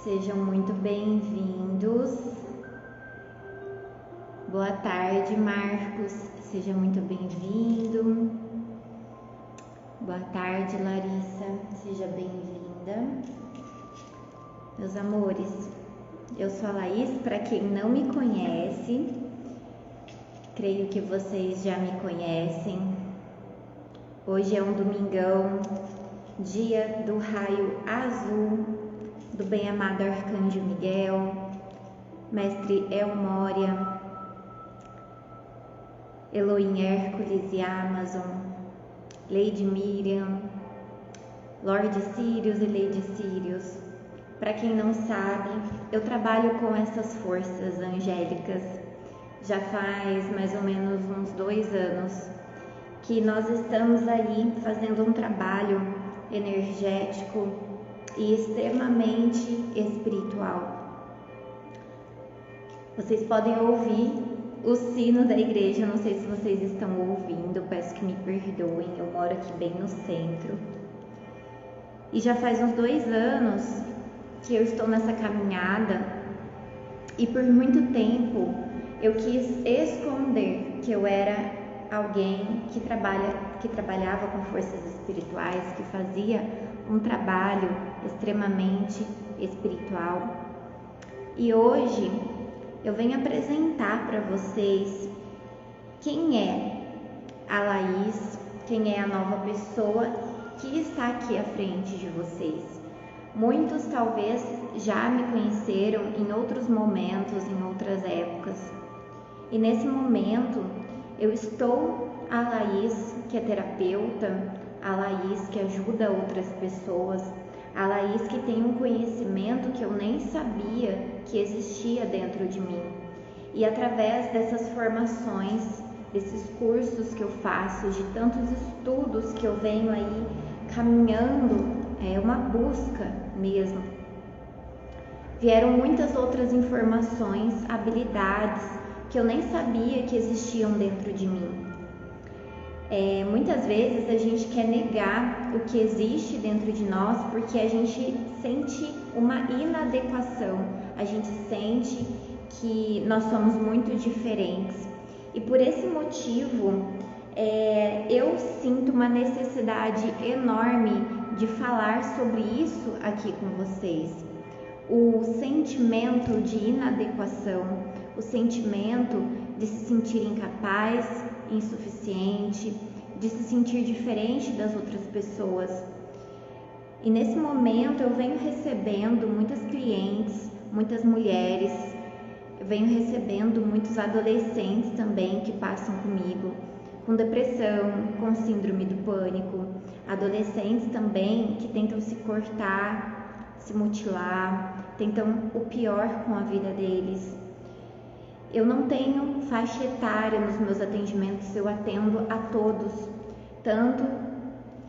Sejam muito bem-vindos. Boa tarde, Marcos. Seja muito bem-vindo. Boa tarde, Larissa. Seja bem-vinda. Meus amores, eu sou a Laís. Para quem não me conhece, creio que vocês já me conhecem. Hoje é um domingão, dia do raio azul do bem-amado Arcanjo Miguel, Mestre El Moria, Elohim Hércules e Amazon, Lady Miriam, Lorde Sirius e Lady Sirius. Para quem não sabe, eu trabalho com essas forças angélicas já faz mais ou menos uns 2 anos que nós estamos aí fazendo um trabalho energético e extremamente espiritual. Vocês podem ouvir o sino da igreja, não sei se vocês estão ouvindo, peço que me perdoem, eu moro aqui bem no centro. E já faz uns 2 anos que eu estou nessa caminhada e por muito tempo eu quis esconder que eu era alguém que trabalhava com forças espirituais, que fazia um trabalho extremamente espiritual. E hoje eu venho apresentar para vocês quem é a Laís, quem é a nova pessoa que está aqui à frente de vocês. Muitos talvez já me conheceram em outros momentos, em outras épocas. E nesse momento eu estou a Laís, que é terapeuta, a Laís que ajuda outras pessoas, a Laís que tem um conhecimento que eu nem sabia que existia dentro de mim. E através dessas formações, desses cursos que eu faço, de tantos estudos que eu venho aí caminhando, é uma busca mesmo. Vieram muitas outras informações, habilidades que eu nem sabia que existiam dentro de mim. Muitas vezes a gente quer negar o que existe dentro de nós porque a gente sente uma inadequação, a gente sente que nós somos muito diferentes. E por esse motivo, eu sinto uma necessidade enorme de falar sobre isso aqui com vocês. O sentimento de inadequação, o sentimento de se sentir incapaz, insuficiente, de se sentir diferente das outras pessoas. E nesse momento eu venho recebendo muitas clientes, muitas mulheres, eu venho recebendo muitos adolescentes também que passam comigo com depressão, com síndrome do pânico, adolescentes também que tentam se cortar, se mutilar, tentam o pior com a vida deles. Eu não tenho faixa etária nos meus atendimentos, eu atendo a todos, tanto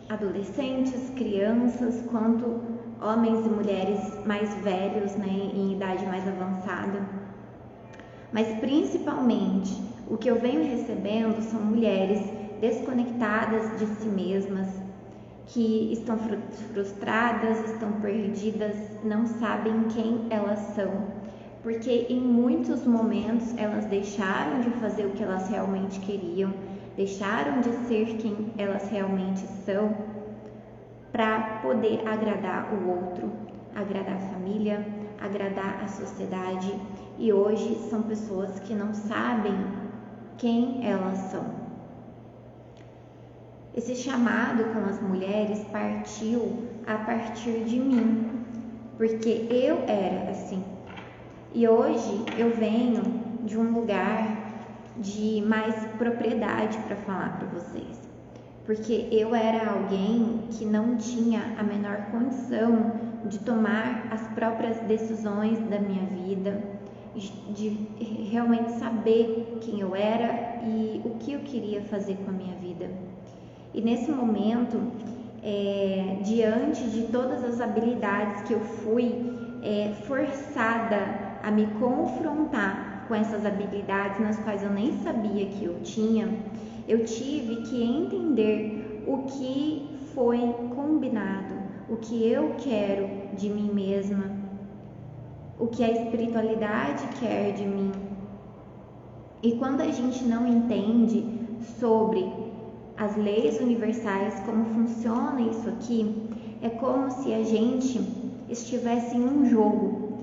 adolescentes, crianças, quanto homens e mulheres mais velhos, em idade mais avançada. Mas principalmente, o que eu venho recebendo são mulheres desconectadas de si mesmas, que estão frustradas, estão perdidas, não sabem quem elas são. Porque em muitos momentos elas deixaram de fazer o que elas realmente queriam, deixaram de ser quem elas realmente são para poder agradar o outro, agradar a família, agradar a sociedade. E hoje são pessoas que não sabem quem elas são. Esse chamado com as mulheres partiu a partir de mim, porque eu era assim. E hoje eu venho de um lugar de mais propriedade para falar para vocês, porque eu era alguém que não tinha a menor condição de tomar as próprias decisões da minha vida, de realmente saber quem eu era e o que eu queria fazer com a minha vida. E nesse momento, diante de todas as habilidades que eu fui forçada a me confrontar com essas habilidades nas quais eu nem sabia que eu tinha, eu tive que entender o que foi combinado, o que eu quero de mim mesma, o que a espiritualidade quer de mim. E quando a gente não entende sobre as leis universais, como funciona isso aqui, é como se a gente estivesse em um jogo.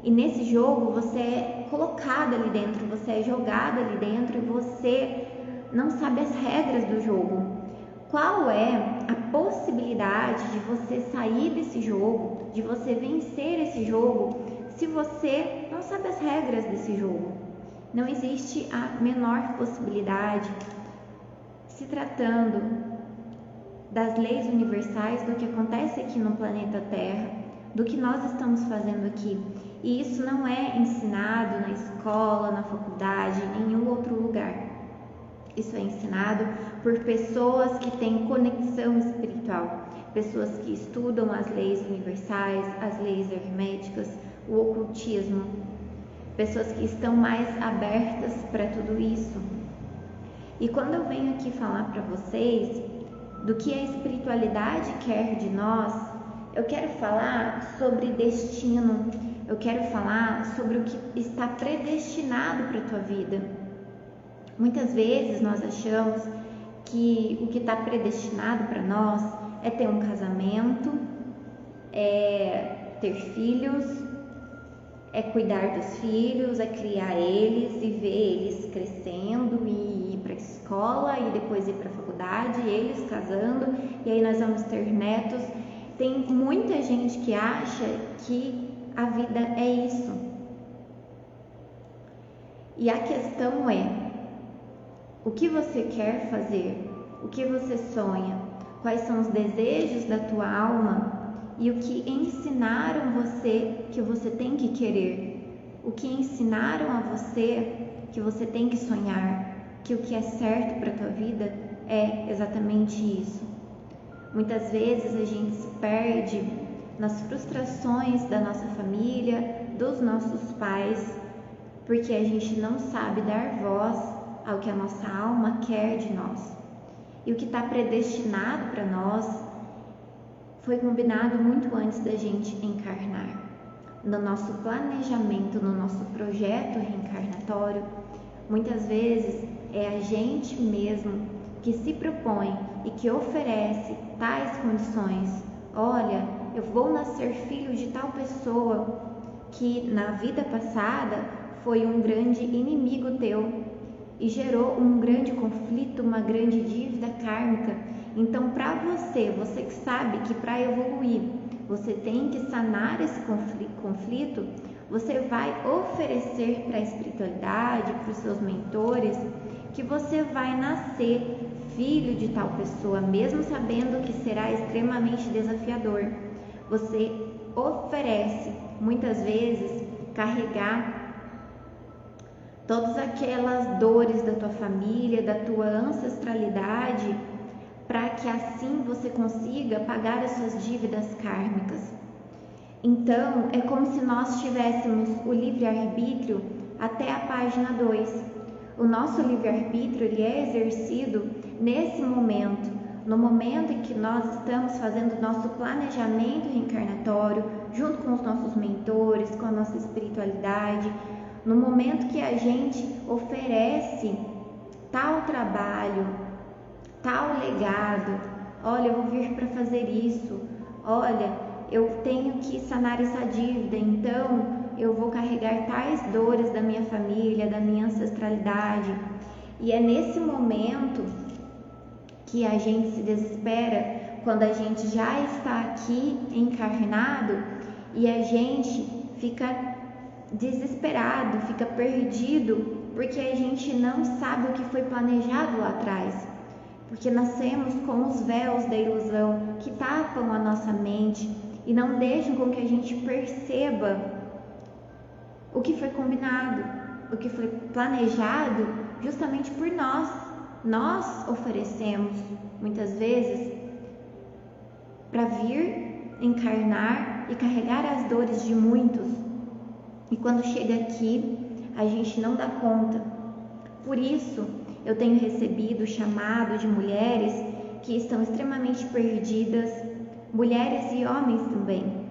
E nesse jogo você é colocado ali dentro, você é jogado ali dentro e você não sabe as regras do jogo. Qual é a possibilidade de você sair desse jogo, de você vencer esse jogo, se você não sabe as regras desse jogo? Não existe a menor possibilidade, se tratando das leis universais, do que acontece aqui no planeta Terra, do que nós estamos fazendo aqui. E isso não é ensinado na escola, na faculdade, em nenhum outro lugar. Isso é ensinado por pessoas que têm conexão espiritual, pessoas que estudam as leis universais, as leis herméticas, o ocultismo, pessoas que estão mais abertas para tudo isso. E quando eu venho aqui falar para vocês do que a espiritualidade quer de nós, eu quero falar sobre destino, eu quero falar sobre o que está predestinado para a tua vida. Muitas vezes nós achamos que o que está predestinado para nós é ter um casamento, é ter filhos, é cuidar dos filhos, é criar eles e ver eles crescendo e ir para a escola e depois ir para a faculdade, eles casando, e aí nós vamos ter netos. Tem muita gente que acha que a vida é isso. E a questão é: o que você quer fazer? O que você sonha? Quais são os desejos da tua alma? E o que ensinaram você que você tem que querer? O que ensinaram a você que você tem que sonhar? Que o que é certo para a tua vida é exatamente isso. Muitas vezes a gente se perde nas frustrações da nossa família, dos nossos pais, porque a gente não sabe dar voz ao que a nossa alma quer de nós. E o que está predestinado para nós foi combinado muito antes da gente encarnar. No nosso planejamento, no nosso projeto reencarnatório, muitas vezes é a gente mesmo que se propõe e que oferece tais condições. Olha, eu vou nascer filho de tal pessoa que na vida passada foi um grande inimigo teu e gerou um grande conflito, uma grande dívida kármica. Então, para você que sabe que para evoluir você tem que sanar esse conflito, você vai oferecer para a espiritualidade, para os seus mentores, que você vai nascer filho de tal pessoa, mesmo sabendo que será extremamente desafiador. Você oferece, muitas vezes, carregar todas aquelas dores da tua família, da tua ancestralidade, para que assim você consiga pagar as suas dívidas kármicas. Então, é como se nós tivéssemos o livre-arbítrio até a página 2. O nosso livre-arbítrio ele é exercido nesse momento, no momento em que nós estamos fazendo o nosso planejamento reencarnatório, junto com os nossos mentores, com a nossa espiritualidade, no momento que a gente oferece tal trabalho, tal legado. Olha, eu vou vir para fazer isso. Olha, eu tenho que sanar essa dívida, então eu vou carregar tais dores da minha família, da minha ancestralidade. E é nesse momento que a gente se desespera, quando a gente já está aqui encarnado e a gente fica desesperado, fica perdido, porque a gente não sabe o que foi planejado lá atrás. Porque nascemos com os véus da ilusão que tapam a nossa mente e não deixam com que a gente perceba o que foi combinado, o que foi planejado justamente por nós. Nós oferecemos, muitas vezes, para vir encarnar e carregar as dores de muitos. E quando chega aqui, a gente não dá conta. Por isso, eu tenho recebido chamado de mulheres que estão extremamente perdidas, mulheres e homens também,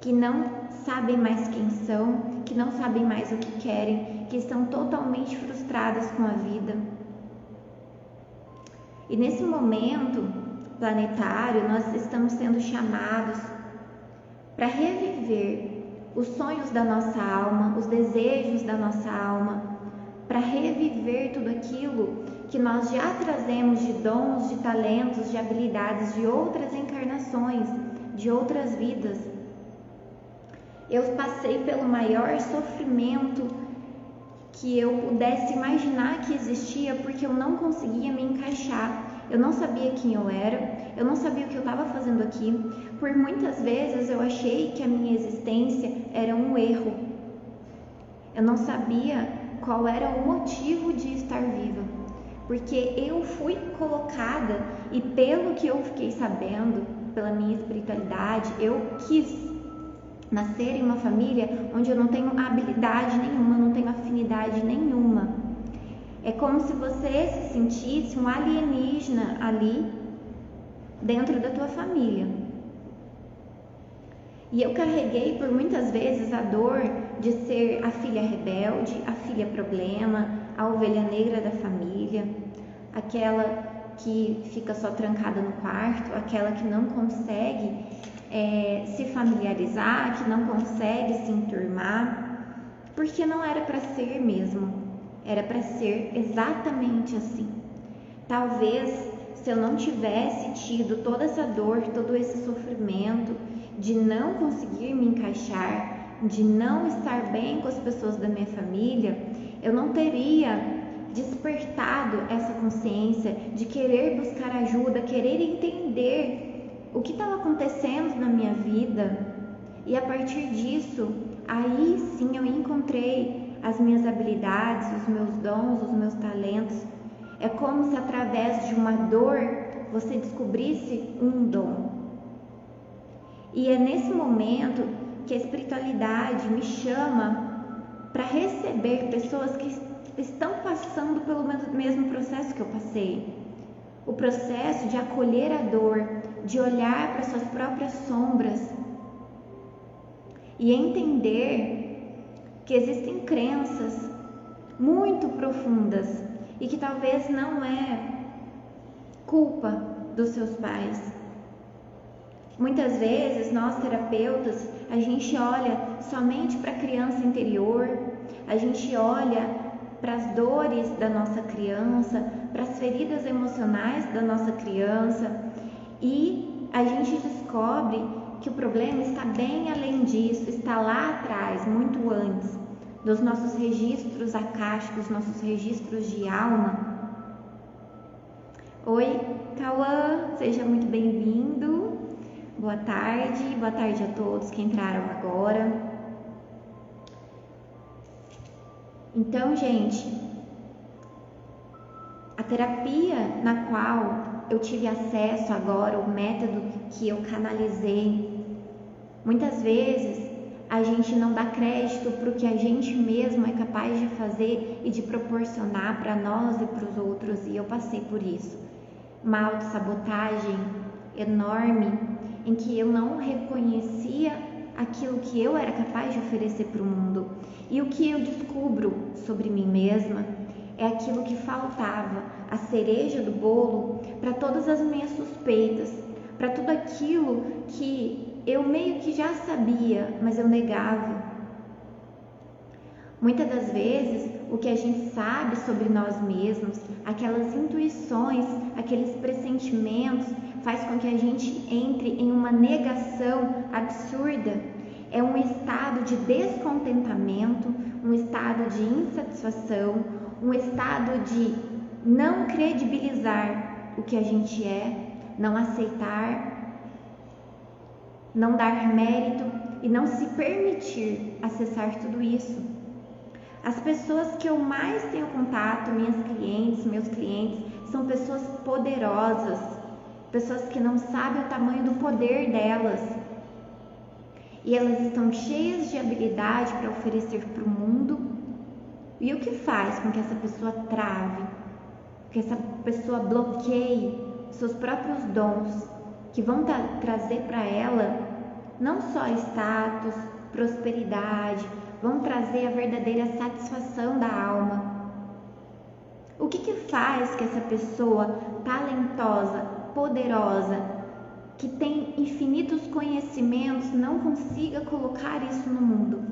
que não sabem mais quem são, que não sabem mais o que querem, que estão totalmente frustradas com a vida. E nesse momento planetário, nós estamos sendo chamados para reviver os sonhos da nossa alma, os desejos da nossa alma, para reviver tudo aquilo que nós já trazemos de dons, de talentos, de habilidades de outras encarnações, de outras vidas. Eu passei pelo maior sofrimento que eu pudesse imaginar que existia, porque eu não conseguia me encaixar. Eu não sabia quem eu era, eu não sabia o que eu estava fazendo aqui. Por muitas vezes eu achei que a minha existência era um erro. Eu não sabia qual era o motivo de estar viva, porque eu fui colocada, e pelo que eu fiquei sabendo, pela minha espiritualidade, eu quis nascer em uma família onde eu não tenho habilidade nenhuma, não tenho afinidade nenhuma. É como se você se sentisse um alienígena ali dentro da tua família. E eu carreguei por muitas vezes a dor de ser a filha rebelde, a filha problema, a ovelha negra da família, aquela que fica só trancada no quarto, aquela que não consegue se familiarizar, que não consegue se enturmar, porque não era para ser mesmo, era para ser exatamente assim. Talvez se eu não tivesse tido toda essa dor, todo esse sofrimento de não conseguir me encaixar, de não estar bem com as pessoas da minha família, eu não teria despertado essa consciência de querer buscar ajuda, querer entender o que estava acontecendo na minha vida. E a partir disso, aí sim eu encontrei as minhas habilidades, os meus dons, os meus talentos. É como se através de uma dor você descobrisse um dom. E é nesse momento que a espiritualidade me chama para receber pessoas que estão passando pelo mesmo processo que eu passei. O processo de acolher a dor, de olhar para suas próprias sombras e entender que existem crenças muito profundas e que talvez não é culpa dos seus pais. Muitas vezes nós terapeutas, a gente olha somente para a criança interior, a gente olha para as dores da nossa criança, para as feridas emocionais da nossa criança, e a gente descobre que o problema está bem além disso, está lá atrás, muito antes, dos nossos registros akáshicos, nossos registros de alma. Oi, Cauã, seja muito bem-vindo. Boa tarde a todos que entraram agora. Então, gente, a terapia na qual eu tive acesso agora, o método que eu canalizei, muitas vezes a gente não dá crédito para o que a gente mesmo é capaz de fazer e de proporcionar para nós e para os outros, e eu passei por isso. Uma autossabotagem enorme, em que eu não reconhecia aquilo que eu era capaz de oferecer para o mundo. E o que eu descubro sobre mim mesma é aquilo que faltava, a cereja do bolo para todas as minhas suspeitas, para tudo aquilo que eu meio que já sabia, mas eu negava. Muitas das vezes, o que a gente sabe sobre nós mesmos, aquelas intuições, aqueles pressentimentos, faz com que a gente entre em uma negação absurda. É um estado de descontentamento, um estado de insatisfação, um estado de não credibilizar o que a gente é, não aceitar, não dar mérito e não se permitir acessar tudo isso. As pessoas que eu mais tenho contato, minhas clientes, meus clientes, são pessoas poderosas, pessoas que não sabem o tamanho do poder delas. E elas estão cheias de habilidade para oferecer para o mundo. E o que faz com que essa pessoa trave, que essa pessoa bloqueie seus próprios dons, que vão trazer para ela não só status, prosperidade, vão trazer a verdadeira satisfação da alma. O que faz que essa pessoa talentosa, poderosa, que tem infinitos conhecimentos, não consiga colocar isso no mundo?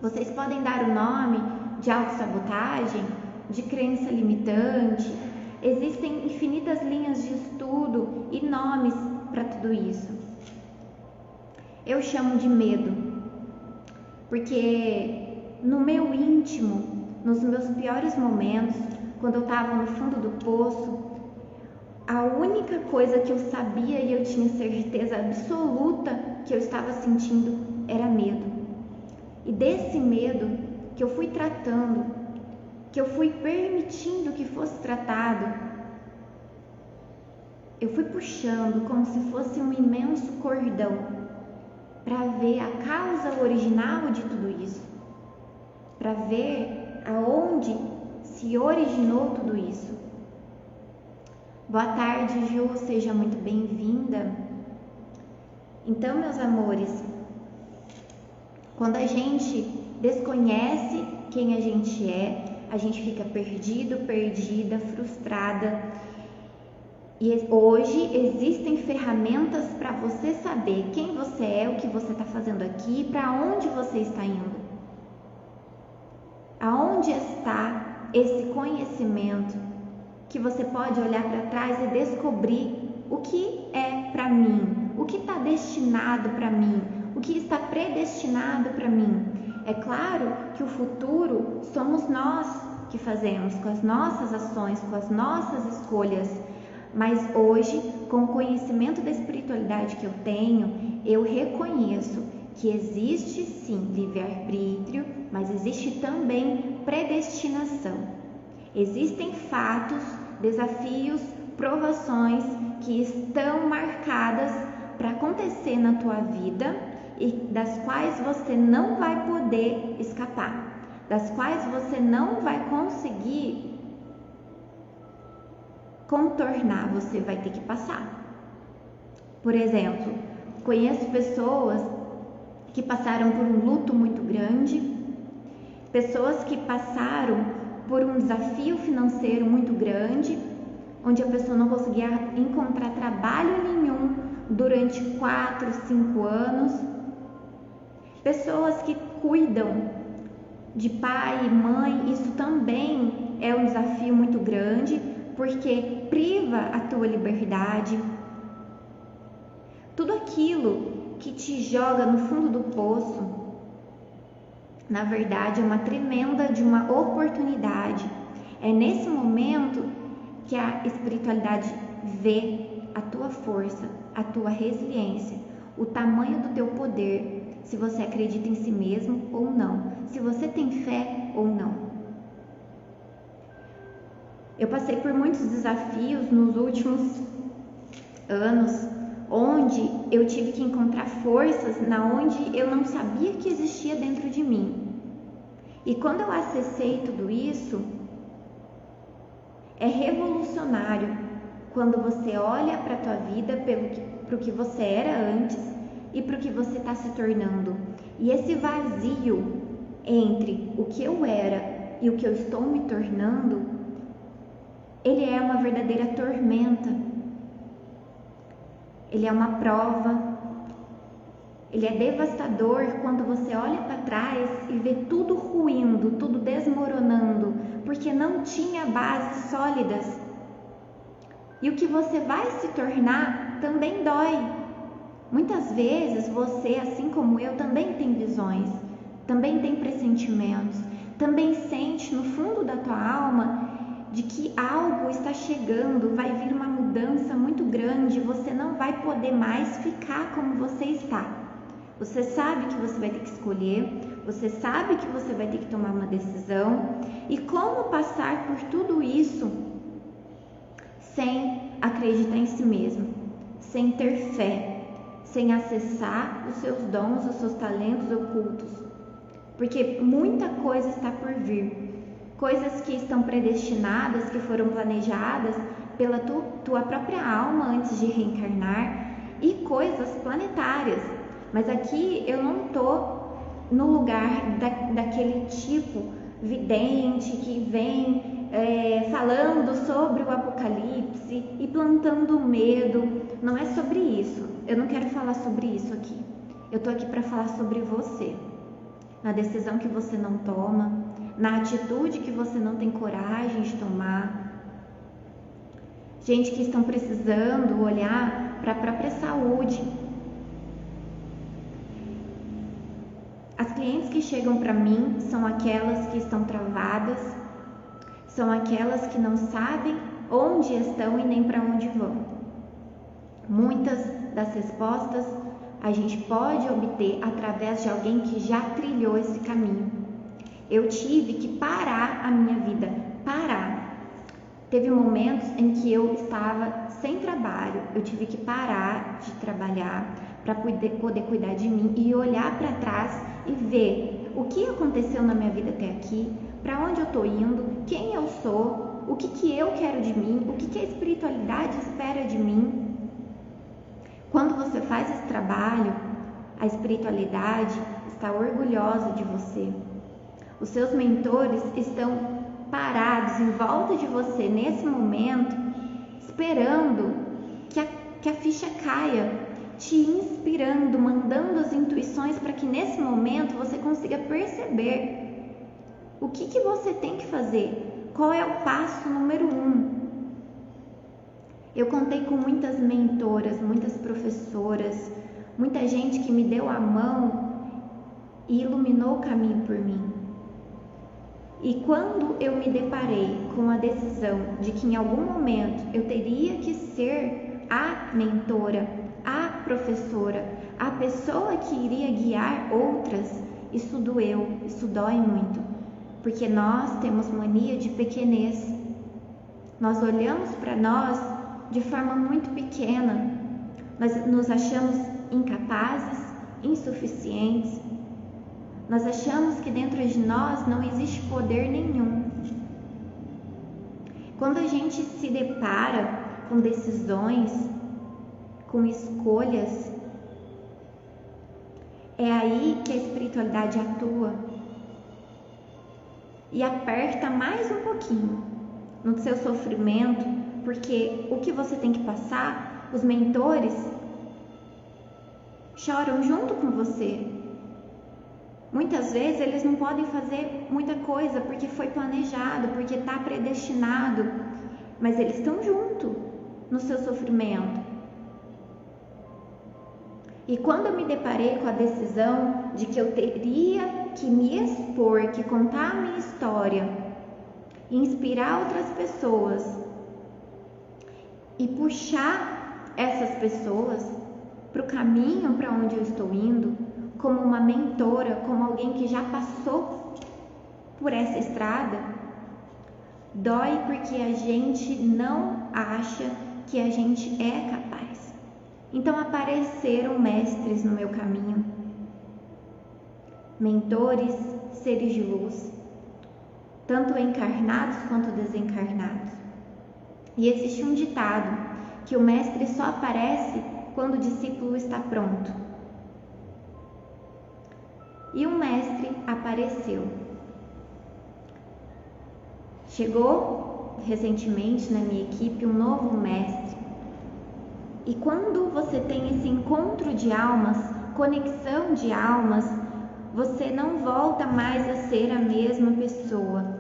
Vocês podem dar o nome de autossabotagem, de crença limitante. Existem infinitas linhas de estudo e nomes para tudo isso. Eu chamo de medo, porque no meu íntimo, nos meus piores momentos, quando eu estava no fundo do poço, a única coisa que eu sabia e eu tinha certeza absoluta que eu estava sentindo era medo. E desse medo que eu fui tratando, que eu fui permitindo que fosse tratado, eu fui puxando como se fosse um imenso cordão para ver a causa original de tudo isso, para ver aonde se originou tudo isso. Boa tarde, Ju, seja muito bem-vinda. Então, meus amores, quando a gente desconhece quem a gente fica perdido, perdida, frustrada. E hoje existem ferramentas para você saber quem você é, o que você está fazendo aqui, para onde você está indo. Aonde está esse conhecimento que você pode olhar para trás e descobrir o que é para mim, o que está destinado para mim, o que está predestinado para mim. É claro que o futuro somos nós que fazemos, com as nossas ações, com as nossas escolhas. Mas hoje, com o conhecimento da espiritualidade que eu tenho, eu reconheço que existe sim livre-arbítrio, mas existe também predestinação. Existem fatos, desafios, provações que estão marcadas para acontecer na tua vida e das quais você não vai poder escapar, das quais você não vai conseguir contornar, você vai ter que passar. Por exemplo, conheço pessoas que passaram por um luto muito grande, pessoas que passaram por um desafio financeiro muito grande, onde a pessoa não conseguia encontrar trabalho nenhum durante 4, 5 anos. Pessoas que cuidam de pai e mãe, isso também é um desafio muito grande, porque priva a tua liberdade. Tudo aquilo que te joga no fundo do poço, na verdade, é uma tremenda de uma oportunidade. É nesse momento que a espiritualidade vê a tua força, a tua resiliência, o tamanho do teu poder, se você acredita em si mesmo ou não, se você tem fé ou não. Eu passei por muitos desafios nos últimos anos, onde eu tive que encontrar forças na onde eu não sabia que existia dentro de mim. E quando eu acessei tudo isso, é revolucionário quando você olha para a tua vida para o que você era antes e para o que você está se tornando. E esse vazio entre o que eu era e o que eu estou me tornando, ele é uma verdadeira tormenta. Ele é uma prova. Ele é devastador quando você olha para trás e vê tudo ruindo, tudo desmoronando, porque não tinha bases sólidas. E o que você vai se tornar também dói. Muitas vezes você, assim como eu, também tem visões, também tem pressentimentos, também sente no fundo da tua alma de que algo está chegando, vai vir uma mudança muito grande, você não vai poder mais ficar como você está. Você sabe que você vai ter que escolher, você sabe que você vai ter que tomar uma decisão. E como passar por tudo isso sem acreditar em si mesmo, sem ter fé, sem acessar os seus dons, os seus talentos ocultos? Porque muita coisa está por vir. Coisas que estão predestinadas, que foram planejadas pela tua própria alma antes de reencarnar, e coisas planetárias, Mas aqui eu não tô no lugar daquele tipo vidente que vem falando sobre o apocalipse e plantando medo. Não é sobre isso. Eu não quero falar sobre isso aqui. Eu tô aqui para falar sobre você, na decisão que você não toma, na atitude que você não tem coragem de tomar. Gente que estão precisando olhar para a própria saúde. As clientes que chegam para mim são aquelas que estão travadas, são aquelas que não sabem onde estão e nem para onde vão. Muitas das respostas a gente pode obter através de alguém que já trilhou esse caminho. Eu tive que parar a minha vida, parar. Teve momentos em que eu estava sem trabalho, eu tive que parar de trabalhar para poder cuidar de mim e olhar para trás e ver o que aconteceu na minha vida até aqui, para onde eu estou indo, quem eu sou, o que eu quero de mim, o que a espiritualidade espera de mim. Quando você faz esse trabalho, a espiritualidade está orgulhosa de você. Os seus mentores estão parados em volta de você nesse momento, esperando que a ficha caia, te inspirando, mandando as intuições para que nesse momento você consiga perceber o que você tem que fazer, qual é o passo número 1. Eu contei com muitas mentoras, muitas professoras, muita gente que me deu a mão e iluminou o caminho por mim. E quando eu me deparei com a decisão de que em algum momento eu teria que ser a mentora, a professora, a pessoa que iria guiar outras, isso doeu, isso dói muito, porque nós temos mania de pequenez. Nós olhamos para nós de forma muito pequena, nós nos achamos incapazes, insuficientes. Nós achamos que dentro de nós não existe poder nenhum. Quando a gente se depara com decisões, com escolhas, é aí que a espiritualidade atua e aperta mais um pouquinho no seu sofrimento, porque o que você tem que passar, os mentores choram junto com você. Muitas vezes eles não podem fazer muita coisa porque foi planejado, porque está predestinado, mas eles estão junto no seu sofrimento. E quando eu me deparei com a decisão de que eu teria que me expor, que contar a minha história, inspirar outras pessoas e puxar essas pessoas para o caminho para onde eu estou indo, como uma mentora, como alguém que já passou por essa estrada, dói porque a gente não acha que a gente é capaz. Então apareceram mestres no meu caminho, mentores, seres de luz, tanto encarnados quanto desencarnados. E existe um ditado que o mestre só aparece quando o discípulo está pronto. E um mestre apareceu. Chegou recentemente na minha equipe um novo mestre. E quando você tem esse encontro de almas, conexão de almas, você não volta mais a ser a mesma pessoa.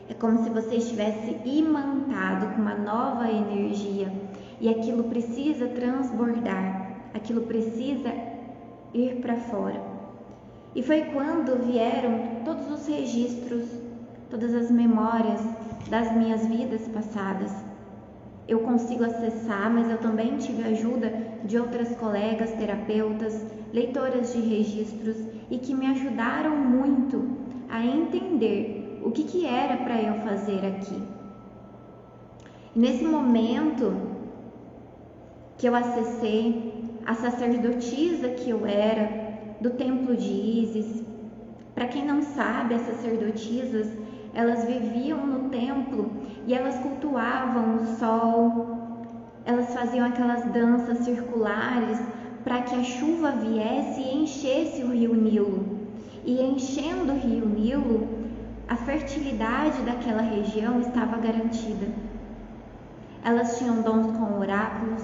É como se você estivesse imantado com uma nova energia e aquilo precisa transbordar, aquilo precisa ir para fora. E foi quando vieram todos os registros, todas as memórias das minhas vidas passadas. Eu consigo acessar, mas eu também tive ajuda de outras colegas terapeutas, leitoras de registros e que me ajudaram muito a entender o que era para eu fazer aqui. E nesse momento que eu acessei a sacerdotisa que eu era, do templo de Ísis. Para quem não sabe, as sacerdotisas, elas viviam no templo e elas cultuavam o sol, elas faziam aquelas danças circulares para que a chuva viesse e enchesse o rio Nilo. E enchendo o rio Nilo, a fertilidade daquela região estava garantida. Elas tinham dons com oráculos,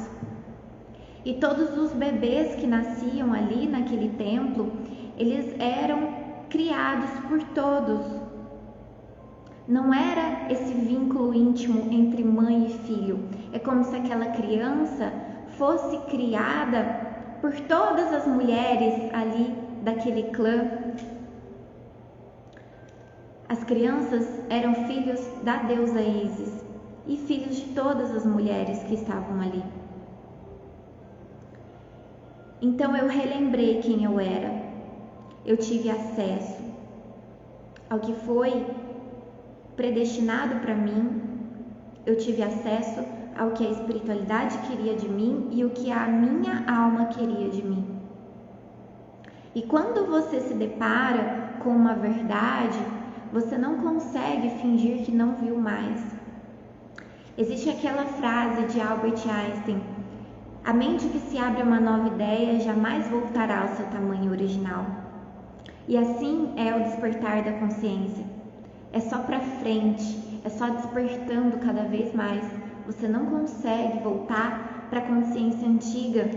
e todos os bebês que nasciam ali naquele templo, eles eram criados por todos. Não era esse vínculo íntimo entre mãe e filho. É como se aquela criança fosse criada por todas as mulheres ali daquele clã. As crianças eram filhos da deusa Ísis e filhos de todas as mulheres que estavam ali. Então eu relembrei quem eu era. Eu tive acesso ao que foi predestinado para mim. Eu tive acesso ao que a espiritualidade queria de mim e o que a minha alma queria de mim. E quando você se depara com uma verdade, você não consegue fingir que não viu mais. Existe aquela frase de Albert Einstein: a mente que se abre a uma nova ideia jamais voltará ao seu tamanho original. E assim é o despertar da consciência. É só para frente, é só despertando cada vez mais. Você não consegue voltar para a consciência antiga,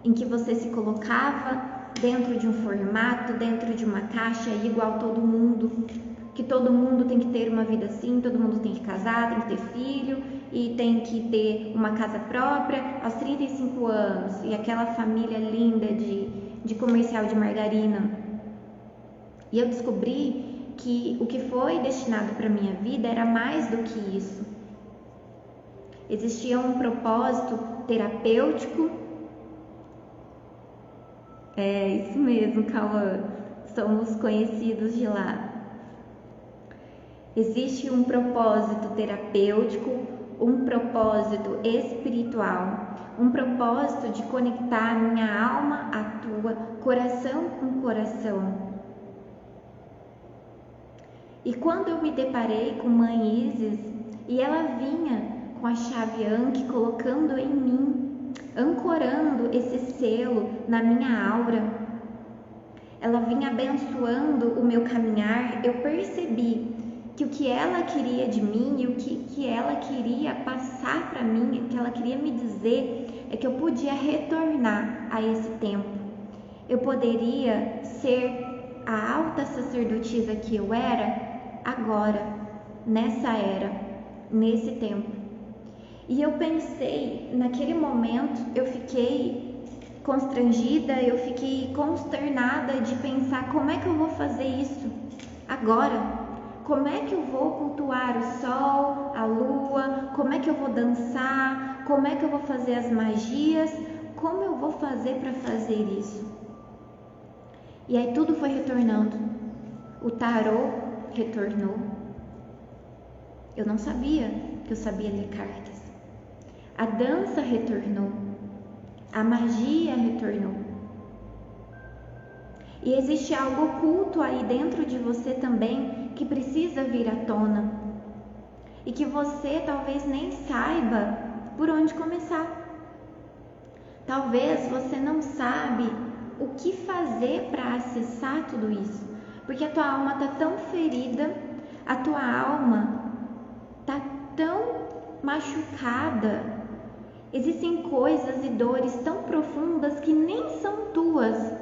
em que você se colocava dentro de um formato, dentro de uma caixa, igual todo mundo, que todo mundo tem que ter uma vida assim, todo mundo tem que casar, tem que ter filho e tem que ter uma casa própria aos 35 anos e aquela família linda de comercial de margarina. E eu descobri que o que foi destinado para minha vida era mais do que isso. Existia um propósito terapêutico. É isso mesmo, Cauã, somos conhecidos de lá. Existe um propósito terapêutico, um propósito espiritual, um propósito de conectar minha alma à tua, coração com coração. E quando eu me deparei com Mãe Ísis, e ela vinha com a chave Anki colocando em mim, ancorando esse selo na minha aura, ela vinha abençoando o meu caminhar, eu percebi que o que ela queria de mim e o que ela queria passar para mim, o que ela queria me dizer, é que eu podia retornar a esse tempo. Eu poderia ser a alta sacerdotisa que eu era agora, nessa era, nesse tempo. E eu pensei, naquele momento, eu fiquei constrangida, eu fiquei consternada de pensar como é que eu vou fazer isso agora. Como é que eu vou cultuar o sol, a lua? Como é que eu vou dançar? Como é que eu vou fazer as magias? Como eu vou fazer para fazer isso? E aí tudo foi retornando. O tarô retornou. Eu não sabia que eu sabia ler cartas. A dança retornou. A magia retornou. E existe algo oculto aí dentro de você também que precisa vir à tona e que você talvez nem saiba por onde começar. Talvez você não sabe o que fazer para acessar tudo isso, porque a tua alma está tão ferida, a tua alma está tão machucada, existem coisas e dores tão profundas que nem são tuas.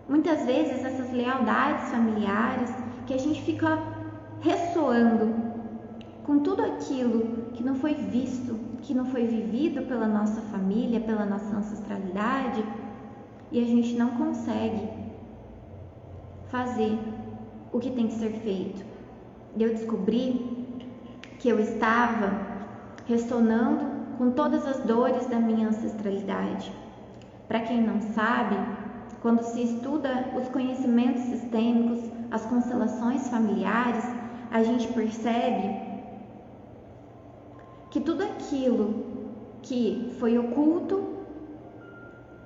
Muitas vezes essas lealdades familiares que a gente fica ressoando com tudo aquilo que não foi visto, que não foi vivido pela nossa família, pela nossa ancestralidade, e a gente não consegue fazer o que tem que ser feito. Eu descobri que eu estava ressonando com todas as dores da minha ancestralidade. Para quem não sabe, quando se estuda os conhecimentos sistêmicos, as constelações familiares, a gente percebe que tudo aquilo que foi oculto,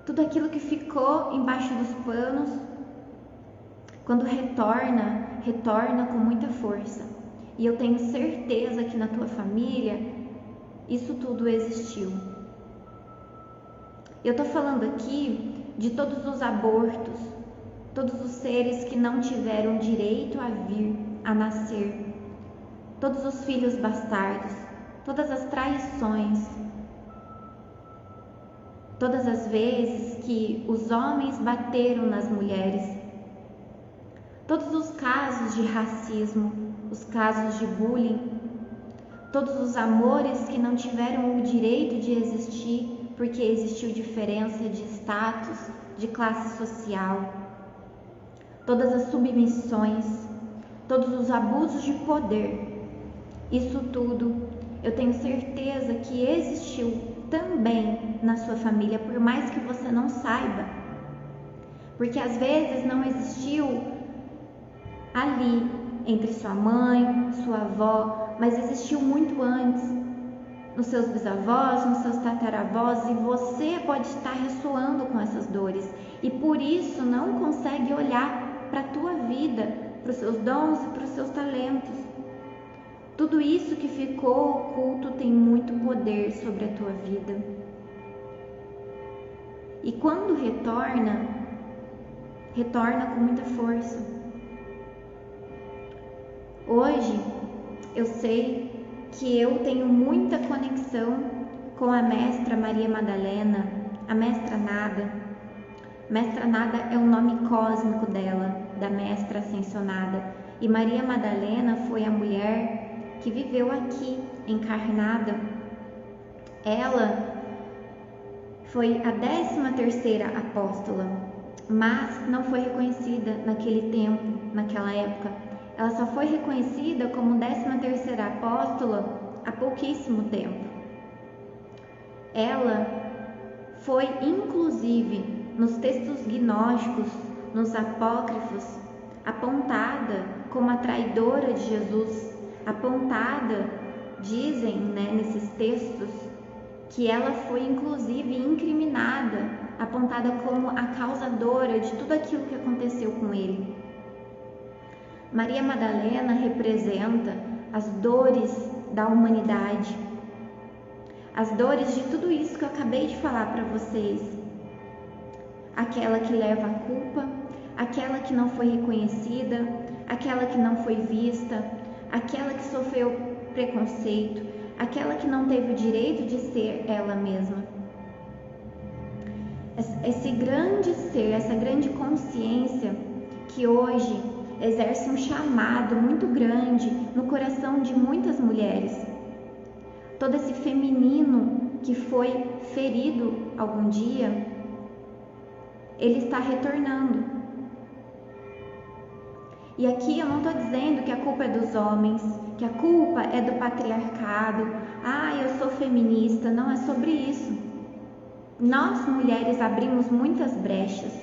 tudo aquilo que ficou embaixo dos panos, quando retorna com muita força. E eu tenho certeza que na tua família isso tudo existiu. Eu estou falando aqui de todos os abortos, todos os seres que não tiveram direito a vir, a nascer, todos os filhos bastardos, todas as traições, todas as vezes que os homens bateram nas mulheres, todos os casos de racismo, os casos de bullying, todos os amores que não tiveram o direito de existir porque existiu diferença de status, de classe social, todas as submissões, todos os abusos de poder, isso tudo eu tenho certeza que existiu também na sua família, por mais que você não saiba, porque às vezes não existiu ali entre sua mãe, sua avó, mas existiu muito antes, nos seus bisavós, nos seus tataravós, e você pode estar ressoando com essas dores e por isso não consegue olhar para a tua vida, para os seus dons e para os seus talentos. Tudo isso que ficou oculto tem muito poder sobre a tua vida. E quando retorna, retorna com muita força. Hoje eu sei que eu tenho muita conexão com a mestra Maria Madalena, a mestra Nada. Mestra Nada é o nome cósmico dela, da mestra ascensionada. E Maria Madalena foi a mulher que viveu aqui, encarnada. Ela foi a 13ª apóstola, mas não foi reconhecida naquele tempo, naquela época. Ela só foi reconhecida como 13ª apóstola há pouquíssimo tempo. Ela foi, inclusive, nos textos gnósticos, nos apócrifos, apontada como a traidora de Jesus, apontada, dizem, nesses textos, que ela foi, inclusive, incriminada, apontada como a causadora de tudo aquilo que aconteceu com ele. Maria Madalena representa as dores da humanidade, as dores de tudo isso que eu acabei de falar para vocês. Aquela que leva a culpa, aquela que não foi reconhecida, aquela que não foi vista, aquela que sofreu preconceito, aquela que não teve o direito de ser ela mesma. Esse grande ser, essa grande consciência que hoje exerce um chamado muito grande no coração de muitas mulheres. Todo esse feminino que foi ferido algum dia, ele está retornando. E aqui eu não estou dizendo que a culpa é dos homens, que a culpa é do patriarcado. Eu sou feminista. Não é sobre isso. Nós, mulheres, abrimos muitas brechas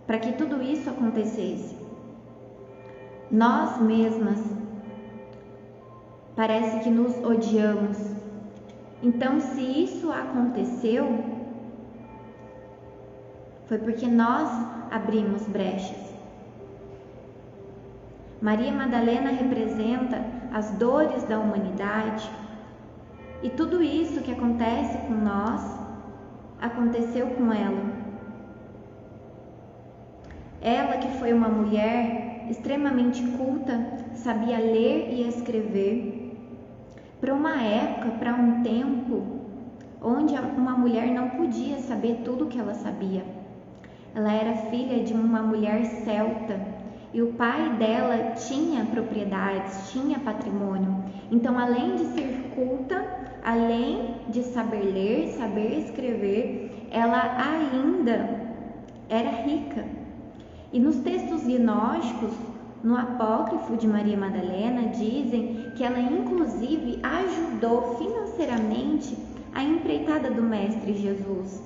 para que tudo isso acontecesse. Nós mesmas parece que nos odiamos. Então, se isso aconteceu, foi porque nós abrimos brechas. Maria Madalena representa as dores da humanidade e tudo isso que acontece com nós aconteceu com ela. Ela que foi uma mulher extremamente culta, sabia ler e escrever, para uma época, para um tempo onde uma mulher não podia saber tudo o que ela sabia. Ela era filha de uma mulher celta e o pai dela tinha propriedades, tinha patrimônio. Então, além de ser culta, além de saber ler, saber escrever, ela ainda era rica. E nos textos gnósticos, no apócrifo de Maria Madalena, dizem que ela inclusive ajudou financeiramente a empreitada do Mestre Jesus.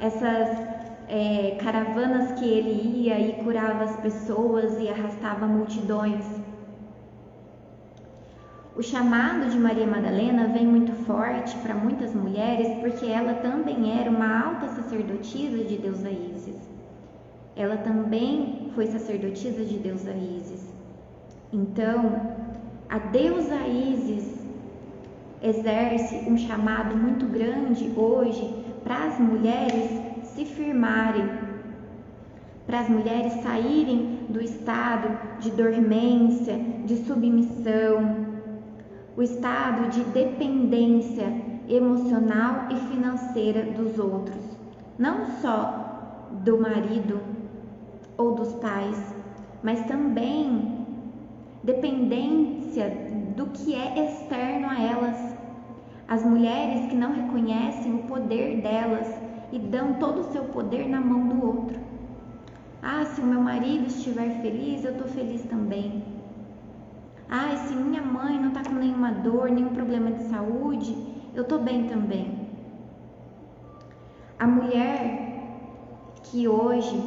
Essas caravanas que ele ia e curava as pessoas e arrastava multidões. O chamado de Maria Madalena vem muito forte para muitas mulheres porque ela também era uma alta sacerdotisa de deusa Ísis. Ela também foi sacerdotisa de deusa Ísis. Então, a deusa Ísis exerce um chamado muito grande hoje para as mulheres se firmarem, para as mulheres saírem do estado de dormência, de submissão, o estado de dependência emocional e financeira dos outros, não só do marido ou dos pais, mas também dependência do que é externo a elas. As mulheres que não reconhecem o poder delas e dão todo o seu poder na mão do outro. Ah, se o meu marido estiver feliz, eu estou feliz também. Ah, se minha mãe não está com nenhuma dor, nenhum problema de saúde, eu estou bem também. A mulher que hoje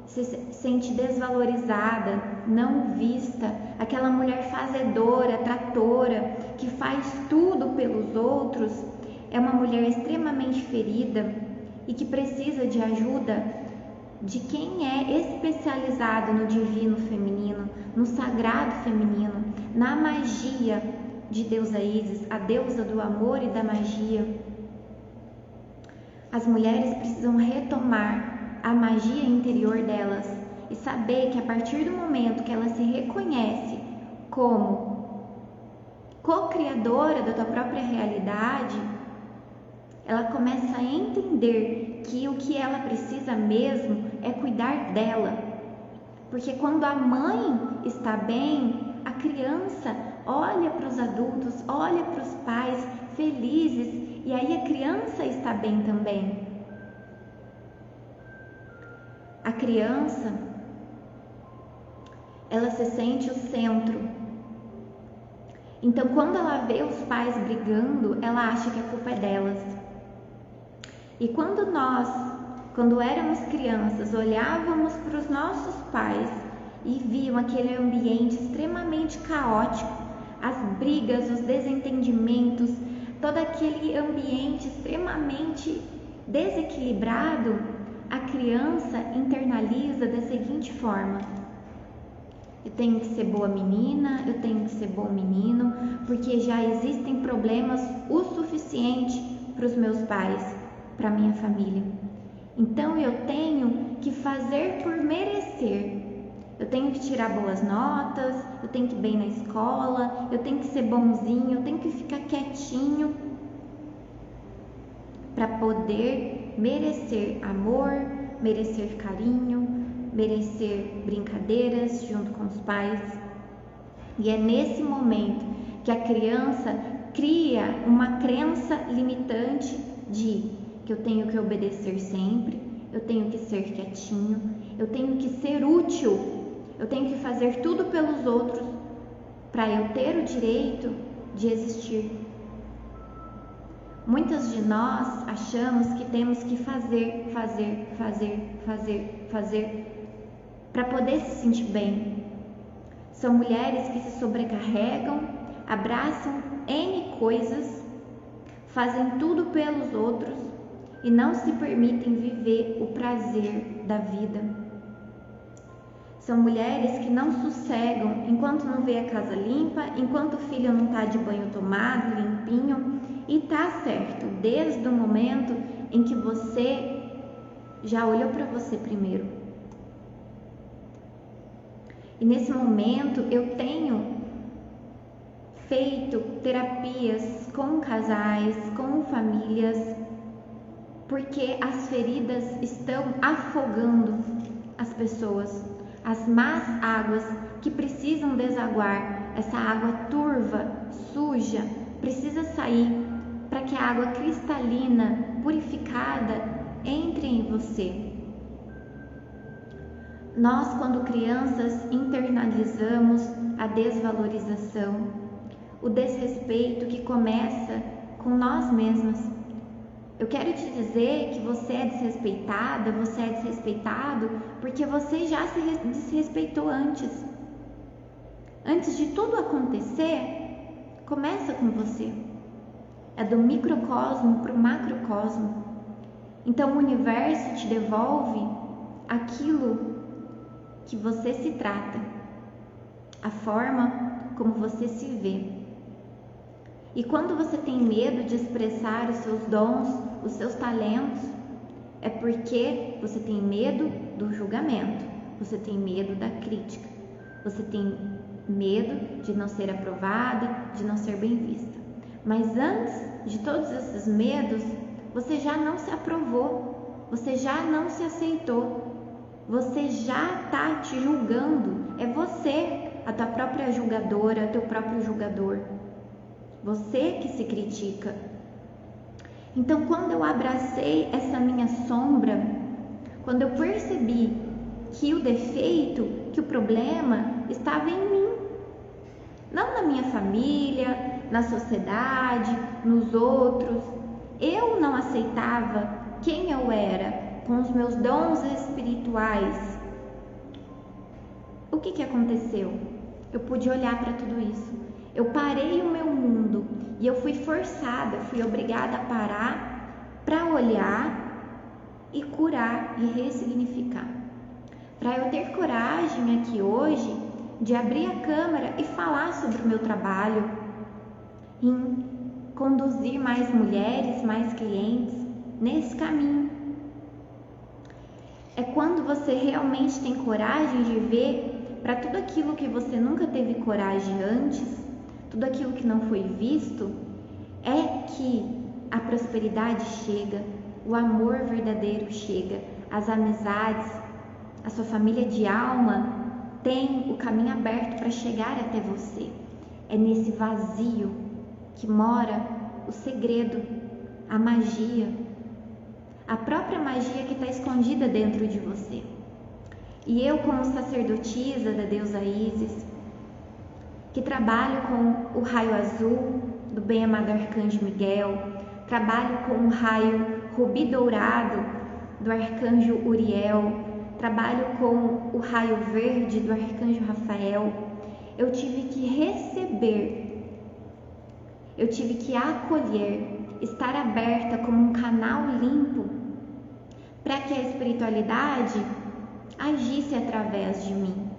se sente desvalorizada, não vista, aquela mulher fazedora, tratora, que faz tudo pelos outros, é uma mulher extremamente ferida e que precisa de ajuda de quem é especializado no divino feminino, no sagrado feminino, na magia de deusa Ísis, a deusa do amor e da magia. As mulheres precisam retomar a magia interior delas e saber que a partir do momento que ela se reconhece como co-criadora da sua própria realidade, ela começa a entender que o que ela precisa mesmo é cuidar dela. Porque quando a mãe está bem, a criança olha para os adultos, olha para os pais felizes, e aí a criança está bem também. A criança, ela se sente o centro. Então, quando ela vê os pais brigando, ela acha que a culpa é delas. E quando éramos crianças, olhávamos para os nossos pais e viam aquele ambiente extremamente caótico, as brigas, os desentendimentos, todo aquele ambiente extremamente desequilibrado, a criança internaliza da seguinte forma: eu tenho que ser boa menina, eu tenho que ser bom menino, porque já existem problemas o suficiente para os meus pais, para minha família. Então eu tenho que fazer por merecer. Eu tenho que tirar boas notas, eu tenho que ir bem na escola, eu tenho que ser bonzinho, eu tenho que ficar quietinho para poder merecer amor, merecer carinho, merecer brincadeiras junto com os pais. E é nesse momento que a criança cria uma crença limitante de que eu tenho que obedecer sempre, eu tenho que ser quietinho, eu tenho que ser útil, eu tenho que fazer tudo pelos outros para eu ter o direito de existir. Muitas de nós achamos que temos que fazer para poder se sentir bem. São mulheres que se sobrecarregam, abraçam N coisas, fazem tudo pelos outros e não se permitem viver o prazer da vida. São mulheres que não sossegam enquanto não vê a casa limpa, enquanto o filho não está de banho tomado, limpinho. E tá certo, desde o momento em que você já olhou para você primeiro. E nesse momento eu tenho feito terapias com casais, com famílias, porque as feridas estão afogando as pessoas. As más águas que precisam desaguar, essa água turva, suja, precisa sair para que a água cristalina, purificada, entre em você. Nós, quando crianças, internalizamos a desvalorização, o desrespeito que começa com nós mesmas. Eu quero te dizer que você é desrespeitada, você é desrespeitado, porque você já se desrespeitou antes. Antes de tudo acontecer, começa com você. É do microcosmo para o macrocosmo. Então o universo te devolve aquilo que você se trata, a forma como você se vê. E quando você tem medo de expressar os seus dons, os seus talentos, é porque você tem medo do julgamento, você tem medo da crítica, você tem medo de não ser aprovada, de não ser bem vista. Mas antes de todos esses medos, você já não se aprovou, você já não se aceitou, você já está te julgando. É você, a tua própria julgadora, teu próprio julgador. Você que se critica. Então, quando eu abracei essa minha sombra, quando eu percebi que o defeito, que o problema estava em mim, não na minha família, na sociedade, nos outros, eu não aceitava quem eu era, com os meus dons espirituais. O que aconteceu? Eu pude olhar para tudo isso. Eu parei o meu mundo e eu fui forçada, fui obrigada a parar para olhar e curar e ressignificar. Para eu ter coragem aqui hoje de abrir a câmera e falar sobre o meu trabalho, em conduzir mais mulheres, mais clientes nesse caminho. É quando você realmente tem coragem de ver para tudo aquilo que você nunca teve coragem antes, tudo aquilo que não foi visto, é que a prosperidade chega, o amor verdadeiro chega, as amizades, a sua família de alma tem o caminho aberto para chegar até você. É nesse vazio que mora o segredo, a magia, a própria magia que está escondida dentro de você. E eu, como sacerdotisa da deusa Ísis, que trabalho com o raio azul do bem-amado arcanjo Miguel, trabalho com o raio rubi dourado do arcanjo Uriel, trabalho com o raio verde do arcanjo Rafael, eu tive que receber, eu tive que acolher, estar aberta como um canal limpo para que a espiritualidade agisse através de mim.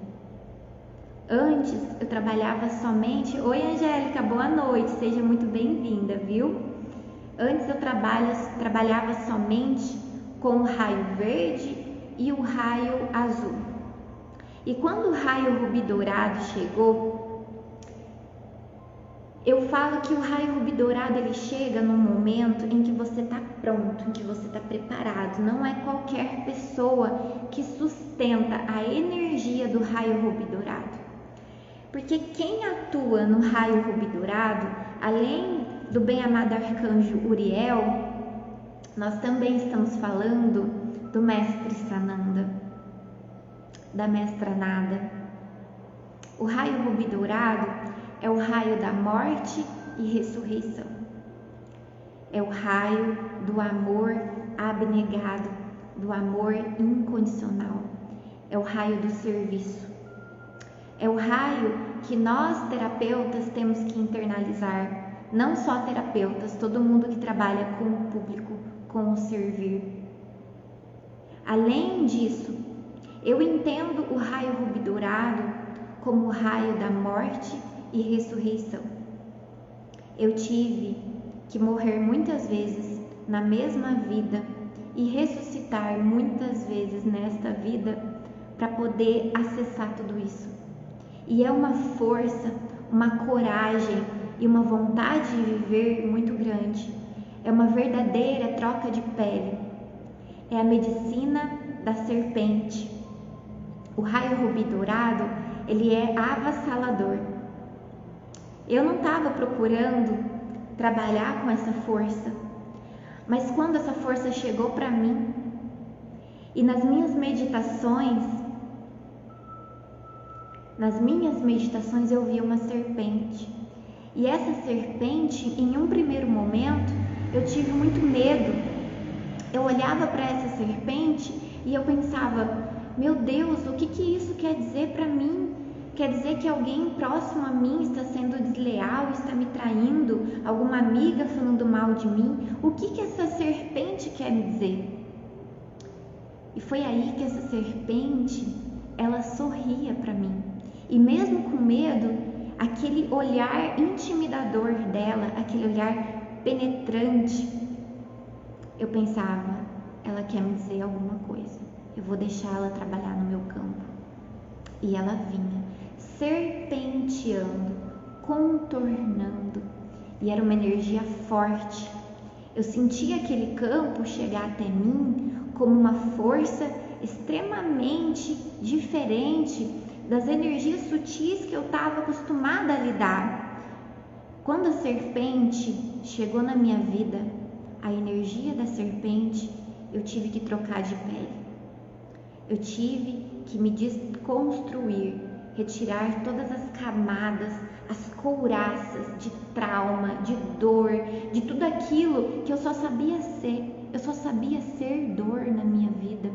Antes eu trabalhava somente... Oi, Angélica, boa noite, seja muito bem-vinda, viu? Antes eu trabalhava somente com o raio verde e o raio azul. E quando o raio rubi dourado chegou, eu falo que o raio rubi dourado ele chega num momento em que você está pronto, em que você está preparado. Não é qualquer pessoa que sustenta a energia do raio rubi dourado. Porque quem atua no raio rubi dourado, além do bem-amado arcanjo Uriel, nós também estamos falando do mestre Sananda, da mestra Nada. O raio rubi dourado é o raio da morte e ressurreição. É o raio do amor abnegado, do amor incondicional. É o raio do serviço. É o raio que nós, terapeutas, temos que internalizar. Não só terapeutas, todo mundo que trabalha com o público, com o servir. Além disso, eu entendo o raio rubi dourado como o raio da morte e ressurreição. Eu tive que morrer muitas vezes na mesma vida e ressuscitar muitas vezes nesta vida para poder acessar tudo isso. E é uma força, uma coragem e uma vontade de viver muito grande. É uma verdadeira troca de pele. É a medicina da serpente. O raio rubi dourado, ele é avassalador. Eu não estava procurando trabalhar com essa força, mas quando essa força chegou para mim, e nas minhas meditações eu vi uma serpente. E essa serpente, em um primeiro momento, eu tive muito medo. Eu olhava para essa serpente e eu pensava, meu Deus, o que isso quer dizer para mim? Quer dizer que alguém próximo a mim está sendo desleal, está me traindo? Alguma amiga falando mal de mim? O que essa serpente quer me dizer? E foi aí que essa serpente, ela sorria para mim. E mesmo com medo, aquele olhar intimidador dela, aquele olhar penetrante, eu pensava, ela quer me dizer alguma coisa, eu vou deixar ela trabalhar no meu campo. E ela vinha serpenteando, contornando, e era uma energia forte. Eu sentia aquele campo chegar até mim como uma força extremamente diferente das energias sutis que eu estava acostumada a lidar. Quando a serpente chegou na minha vida, a energia da serpente, eu tive que trocar de pele. Eu tive que me desconstruir, retirar todas as camadas, as couraças de trauma, de dor, de tudo aquilo que eu só sabia ser. Eu só sabia ser dor na minha vida.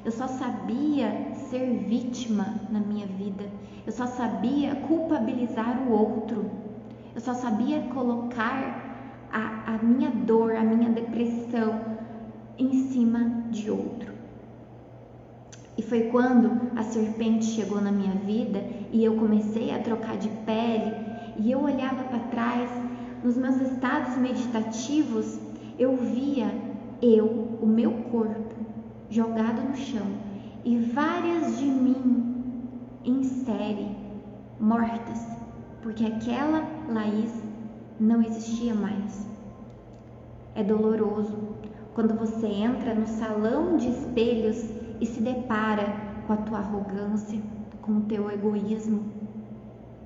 Eu só sabia ser vítima na minha vida. Eu só sabia culpabilizar o outro. Eu só sabia colocar a minha dor, a minha depressão em cima de outro. E foi quando a serpente chegou na minha vida e eu comecei a trocar de pele e eu olhava para trás, nos meus estados meditativos, eu via o meu corpo jogado no chão e várias de mim em série, mortas, porque aquela Laís não existia mais. É doloroso quando você entra no salão de espelhos e se depara com a tua arrogância, com o teu egoísmo,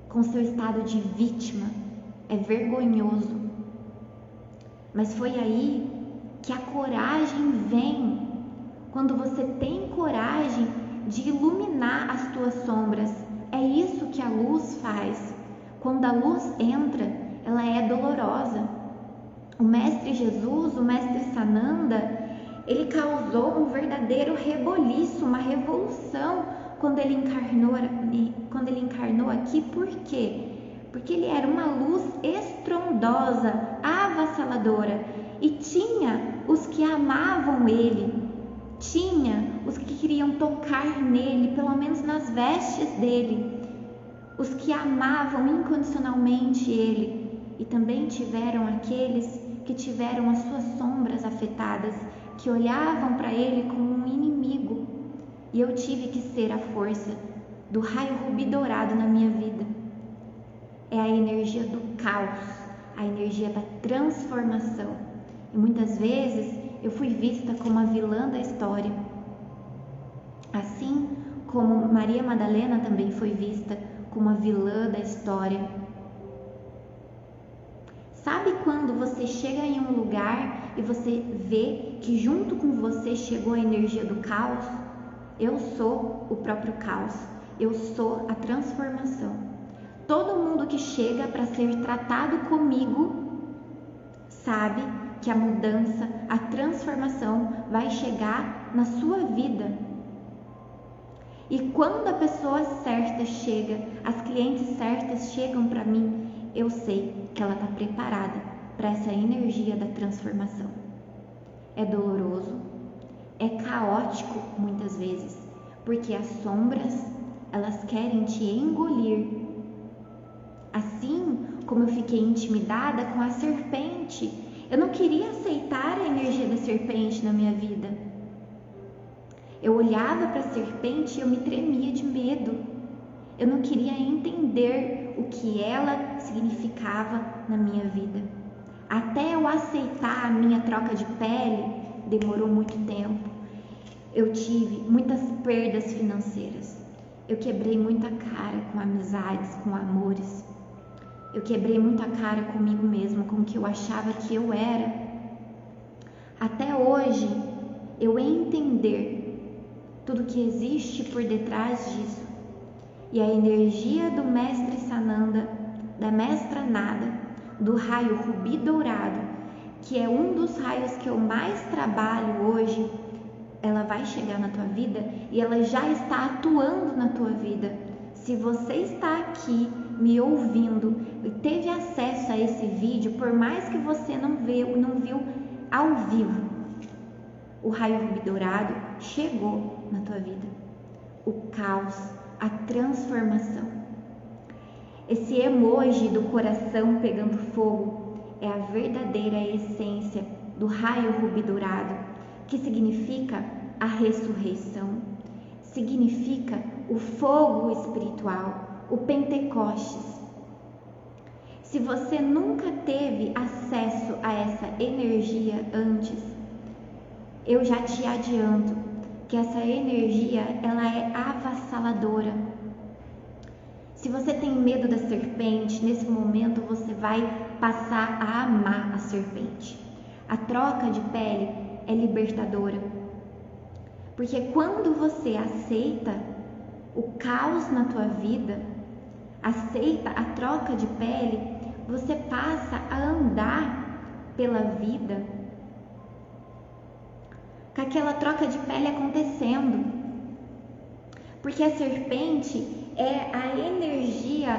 com o seu estado de vítima. É vergonhoso. Mas foi aí que a coragem vem, quando você tem coragem de iluminar as tuas sombras. É isso que a luz faz. Quando a luz entra, ela é dolorosa. O Mestre Jesus, o Mestre Sananda, ele causou um verdadeiro reboliço, uma revolução quando ele encarnou aqui. Por quê? Porque ele era uma luz estrondosa, avassaladora, e tinha os que amavam ele, tinha os que queriam tocar nele, pelo menos nas vestes dele, os que amavam incondicionalmente ele, e também tiveram aqueles que tiveram as suas sombras afetadas, que olhavam para ele como um inimigo. E eu tive que ser a força do raio rubi dourado na minha vida. É a energia do caos, a energia da transformação. E muitas vezes eu fui vista como a vilã da história, assim como Maria Madalena também foi vista como a vilã da história. Sabe quando você chega em um lugar e você vê que junto com você chegou a energia do caos? Eu sou o próprio caos, eu sou a transformação. Todo mundo que chega para ser tratado comigo sabe que a mudança, a transformação vai chegar na sua vida. E quando a pessoa certa chega, as clientes certas chegam para mim, eu sei que ela está preparada para essa energia da transformação. É doloroso, é caótico muitas vezes, porque as sombras, elas querem te engolir. Assim como eu fiquei intimidada com a serpente, eu não queria aceitar a energia da serpente na minha vida. Eu olhava para a serpente e eu me tremia de medo. Eu não queria entender o que ela significava na minha vida. Até eu aceitar a minha troca de pele, demorou muito tempo. Eu tive muitas perdas financeiras. Eu quebrei muita cara com amizades, com amores. Eu quebrei muita cara comigo mesma, com o que eu achava que eu era. Até hoje, eu entender tudo que existe por detrás disso. E a energia do Mestre Sananda, da Mestra Nada, do raio rubi dourado, que é um dos raios que eu mais trabalho hoje, ela vai chegar na tua vida e ela já está atuando na tua vida. Se você está aqui me ouvindo e teve acesso a esse vídeo, por mais que você não viu ao vivo, o raio rubi dourado chegou na tua vida. O caos, a transformação. Esse emoji do coração pegando fogo é a verdadeira essência do raio rubi dourado, que significa a ressurreição, significa o fogo espiritual, o Pentecostes. Se você nunca teve acesso a essa energia antes, eu já te adianto que essa energia ela é avassaladora. Se você tem medo da serpente, nesse momento você vai passar a amar a serpente. A troca de pele é libertadora, porque quando você aceita o caos na tua vida, aceita a troca de pele, você passa a andar pela vida com aquela troca de pele acontecendo, porque a serpente é a energia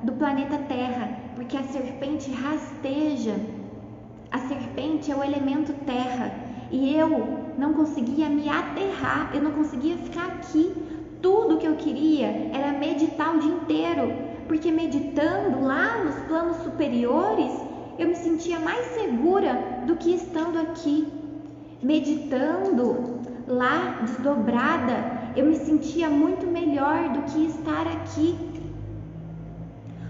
do planeta Terra, porque a serpente rasteja, a serpente é o elemento terra, e eu não conseguia me aterrar, eu não conseguia ficar aqui. Tudo que eu queria era meditar o dia inteiro, porque meditando lá nos planos superiores, eu me sentia mais segura do que estando aqui. Meditando lá desdobrada, eu me sentia muito melhor do que estar aqui.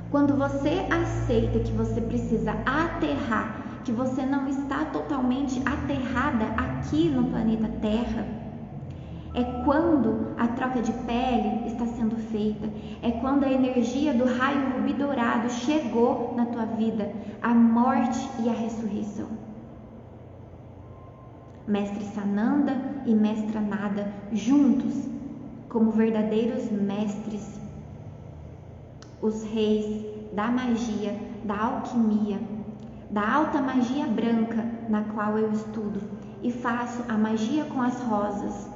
Quando você aceita que você precisa aterrar, que você não está totalmente aterrada aqui no planeta Terra, é quando a troca de pele está sendo feita, é quando a energia do raio rubi dourado chegou na tua vida, a morte e a ressurreição. Mestre Sananda e Mestra Nada juntos, como verdadeiros mestres, os reis da magia, da alquimia, da alta magia branca, na qual eu estudo e faço a magia com as rosas.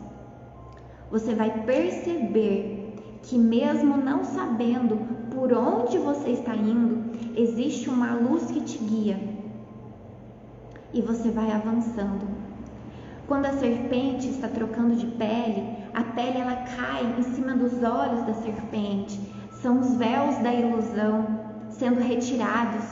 Você vai perceber que mesmo não sabendo por onde você está indo, existe uma luz que te guia e você vai avançando. Quando a serpente está trocando de pele, a pele ela cai em cima dos olhos da serpente. São os véus da ilusão sendo retirados.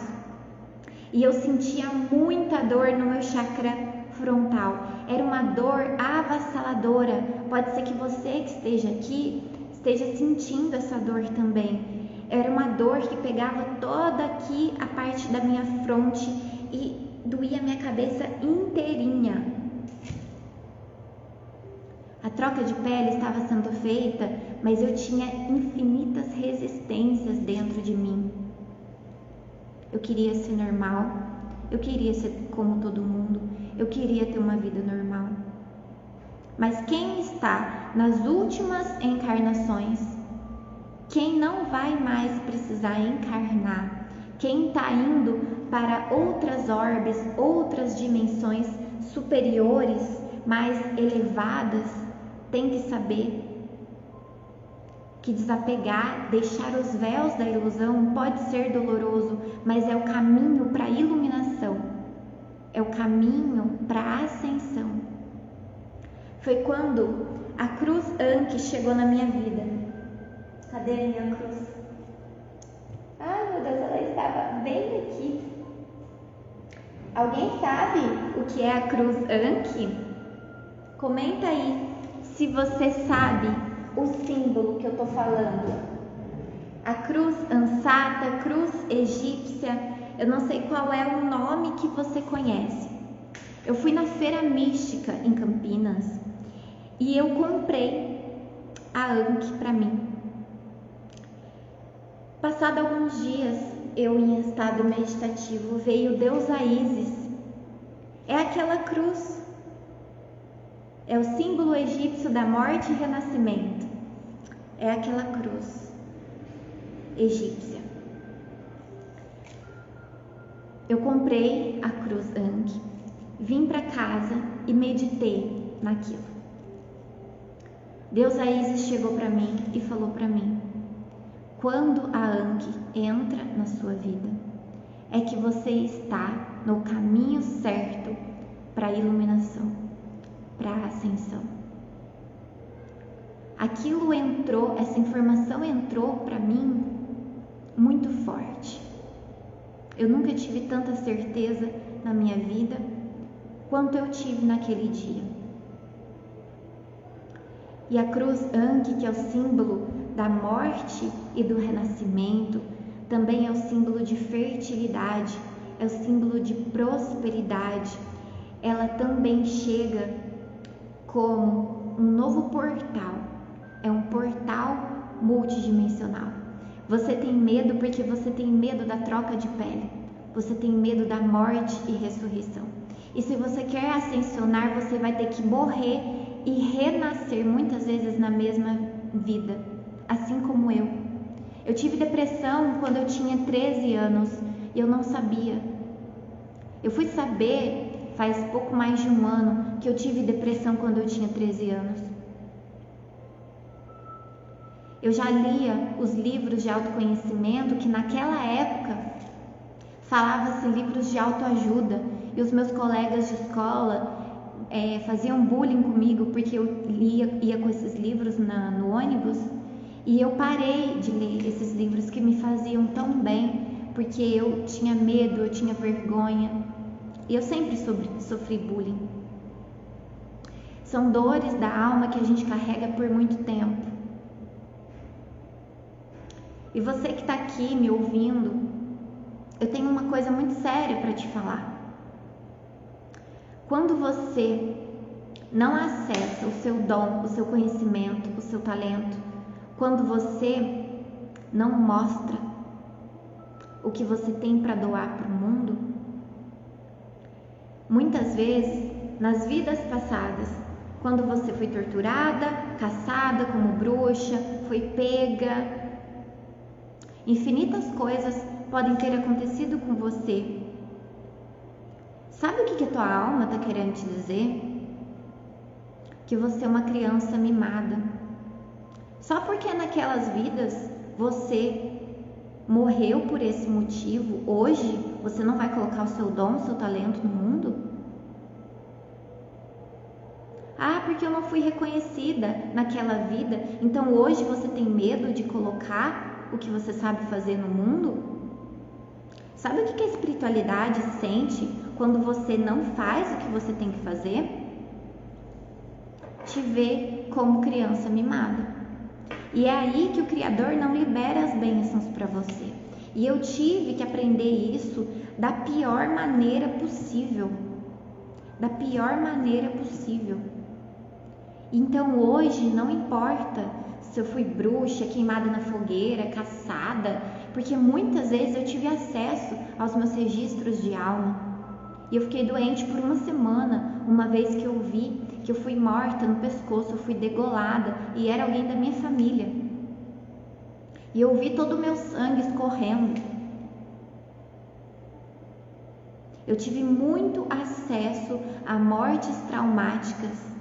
E eu sentia muita dor no meu chakra frontal. Era uma dor avassaladora. Pode ser que você que esteja aqui esteja sentindo essa dor também. Era uma dor que pegava toda aqui a parte da minha fronte e doía minha cabeça inteirinha. A troca de pele estava sendo feita, mas eu tinha infinitas resistências dentro de mim. Eu queria ser normal, eu queria ser como todo mundo, eu queria ter uma vida normal. Mas quem está nas últimas encarnações, quem não vai mais precisar encarnar, quem está indo para outras orbes, outras dimensões superiores, mais elevadas, tem que saber que desapegar, deixar os véus da ilusão pode ser doloroso, mas é o caminho para a iluminação, é o caminho para a ascensão. Foi quando a cruz Anki chegou na minha vida. Cadê a minha cruz? Ai meu Deus, ela estava bem aqui. Alguém sabe o que é a cruz Anki? Comenta aí se você sabe o símbolo que eu estou falando. A cruz ansata, cruz egípcia, eu não sei qual é o nome que você conhece. Eu fui na feira mística em Campinas e eu comprei a Anki para mim. Passado alguns dias, eu em estado meditativo, veio deusa Ísis. É aquela cruz. É o símbolo egípcio da morte e renascimento. É aquela cruz egípcia. Eu comprei a cruz Anki, vim para casa e meditei naquilo. Deusa Ísis chegou para mim e falou para mim: quando a Anki entra na sua vida, é que você está no caminho certo para a iluminação, para a ascensão. Aquilo entrou, essa informação entrou para mim muito Eu nunca tive tanta certeza na minha vida quanto eu tive naquele dia. E a cruz Anki, que é o símbolo da morte e do renascimento, também é o símbolo de fertilidade, é o símbolo de prosperidade. Ela também chega como um novo portal, é um portal multidimensional. Você tem medo porque você tem medo da troca de pele, você tem medo da morte e ressurreição. E se você quer ascensionar, você vai ter que morrer e renascer muitas vezes na mesma vida, assim como eu. Eu tive depressão quando eu tinha 13 anos e eu não sabia. Eu fui saber faz pouco mais de um ano que eu tive depressão quando eu tinha 13 anos. Eu já lia os livros de autoconhecimento que naquela época falava-se livros de autoajuda, e os meus colegas de escola faziam bullying comigo porque eu ia com esses livros no ônibus, e eu parei de ler esses livros que me faziam tão bem, porque eu tinha medo, eu tinha vergonha, e eu sempre sofri bullying. São dores da alma que a gente carrega por muito tempo. E você que está aqui me ouvindo, eu tenho uma coisa muito séria para te falar. Quando você não acessa o seu dom, o seu conhecimento, o seu talento, quando você não mostra o que você tem para doar para o mundo, muitas vezes, nas vidas passadas, quando você foi torturada, caçada como bruxa, foi pega, infinitas coisas podem ter acontecido com você. Sabe o que a tua alma está querendo te dizer? Que você é uma criança mimada. Só porque naquelas vidas você morreu por esse motivo, hoje você não vai colocar o seu dom, o seu talento no mundo? Ah, porque eu não fui reconhecida naquela vida, então hoje você tem medo de colocar o que você sabe fazer no mundo? Sabe o que a espiritualidade sente quando você não faz o que você tem que fazer? Te vê como criança mimada. E é aí que o Criador não libera as bênçãos para você. E eu tive que aprender isso da pior maneira possível. Da pior maneira possível. Então hoje não importa se eu fui bruxa, queimada na fogueira, caçada, porque muitas vezes eu tive acesso aos meus registros de alma. E eu fiquei doente por uma semana, uma vez que eu vi que eu fui morta no pescoço, eu fui degolada e era alguém da minha família. E eu vi todo o meu sangue escorrendo. Eu tive muito acesso a mortes traumáticas.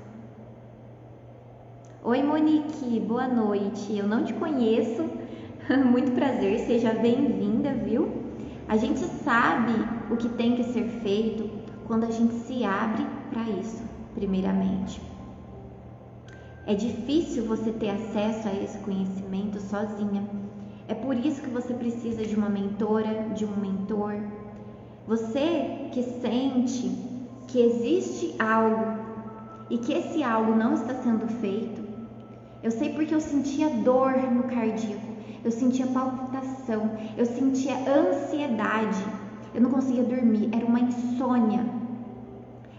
Oi Monique, boa noite. Eu não te conheço, muito prazer, seja bem-vinda, viu? A gente sabe o que tem que ser feito quando a gente se abre para isso, primeiramente. É difícil você ter acesso a esse conhecimento sozinha. É por isso que você precisa de uma mentora, de um mentor. Você que sente que existe algo e que esse algo não está sendo feito, eu sei porque eu sentia dor no cardíaco, eu sentia palpitação, eu sentia ansiedade, eu não conseguia dormir, era uma insônia,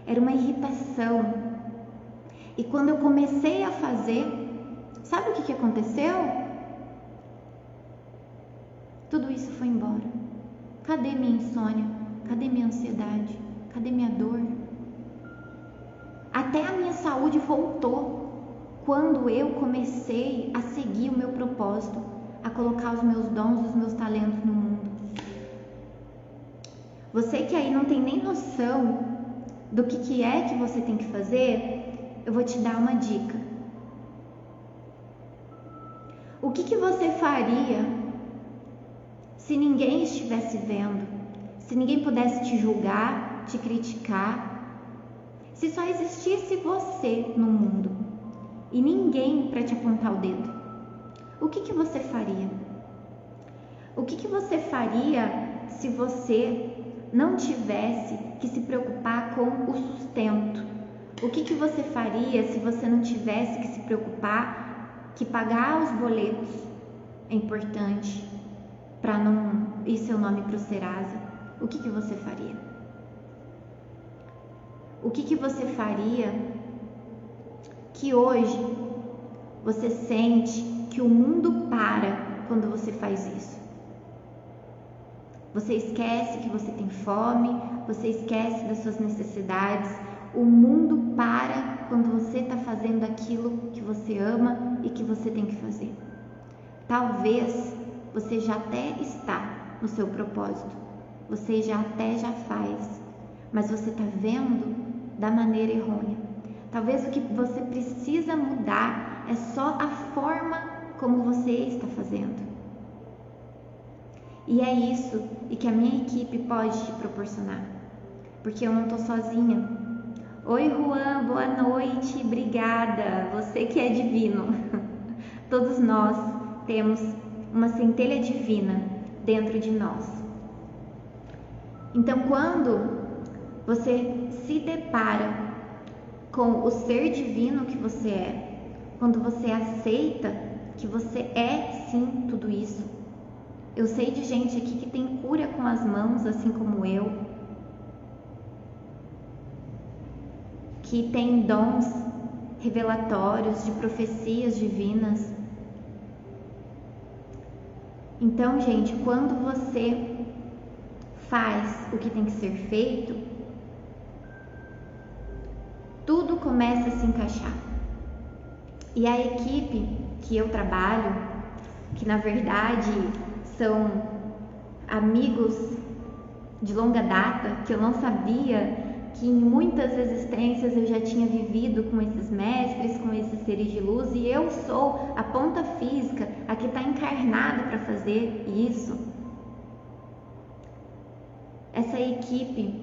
era uma irritação. E quando eu comecei a fazer, sabe o que aconteceu? Tudo isso foi embora. Cadê minha insônia? Cadê minha ansiedade? Cadê minha dor? Até a minha saúde voltou quando eu comecei a seguir o meu propósito, a colocar os meus dons, os meus talentos no mundo. Você que aí não tem nem noção do que é que você tem que fazer, eu vou te dar uma dica. O que você faria se ninguém estivesse vendo? Se ninguém pudesse te julgar, te criticar? Se só existisse você no mundo e ninguém para te apontar o dedo? O que você faria? O que você faria se você não tivesse que se preocupar com o sustento? O que você faria se você não tivesse que se preocupar que pagar os boletos é importante para não ir seu nome para o Serasa? O que você faria? O que você faria que hoje você sente que o mundo para quando você faz isso? Você esquece que você tem fome, você esquece das suas necessidades. O mundo para quando você está fazendo aquilo que você ama e que você tem que fazer. Talvez você já até está no seu propósito, você já faz, mas você está vendo da maneira errônea. Talvez o que você precisa mudar é só a forma como você está fazendo. E é isso e que a minha equipe pode te proporcionar, porque eu não estou sozinha. Oi, Juan, boa noite, obrigada, você que é divino. Todos nós temos uma centelha divina dentro de nós. Então, quando você se depara com o ser divino que você é, quando você aceita que você é sim tudo isso. Eu sei de gente aqui que tem cura com as mãos, assim como eu, que tem dons revelatórios de profecias divinas. Então, gente, quando você faz o que tem que ser feito, tudo começa a se encaixar. E a equipe que eu trabalho, que na verdade são amigos de longa data, que eu não sabia que em muitas existências eu já tinha vivido com esses mestres, com esses seres de luz, e eu sou a ponta física, a que está encarnada para fazer isso. Essa equipe,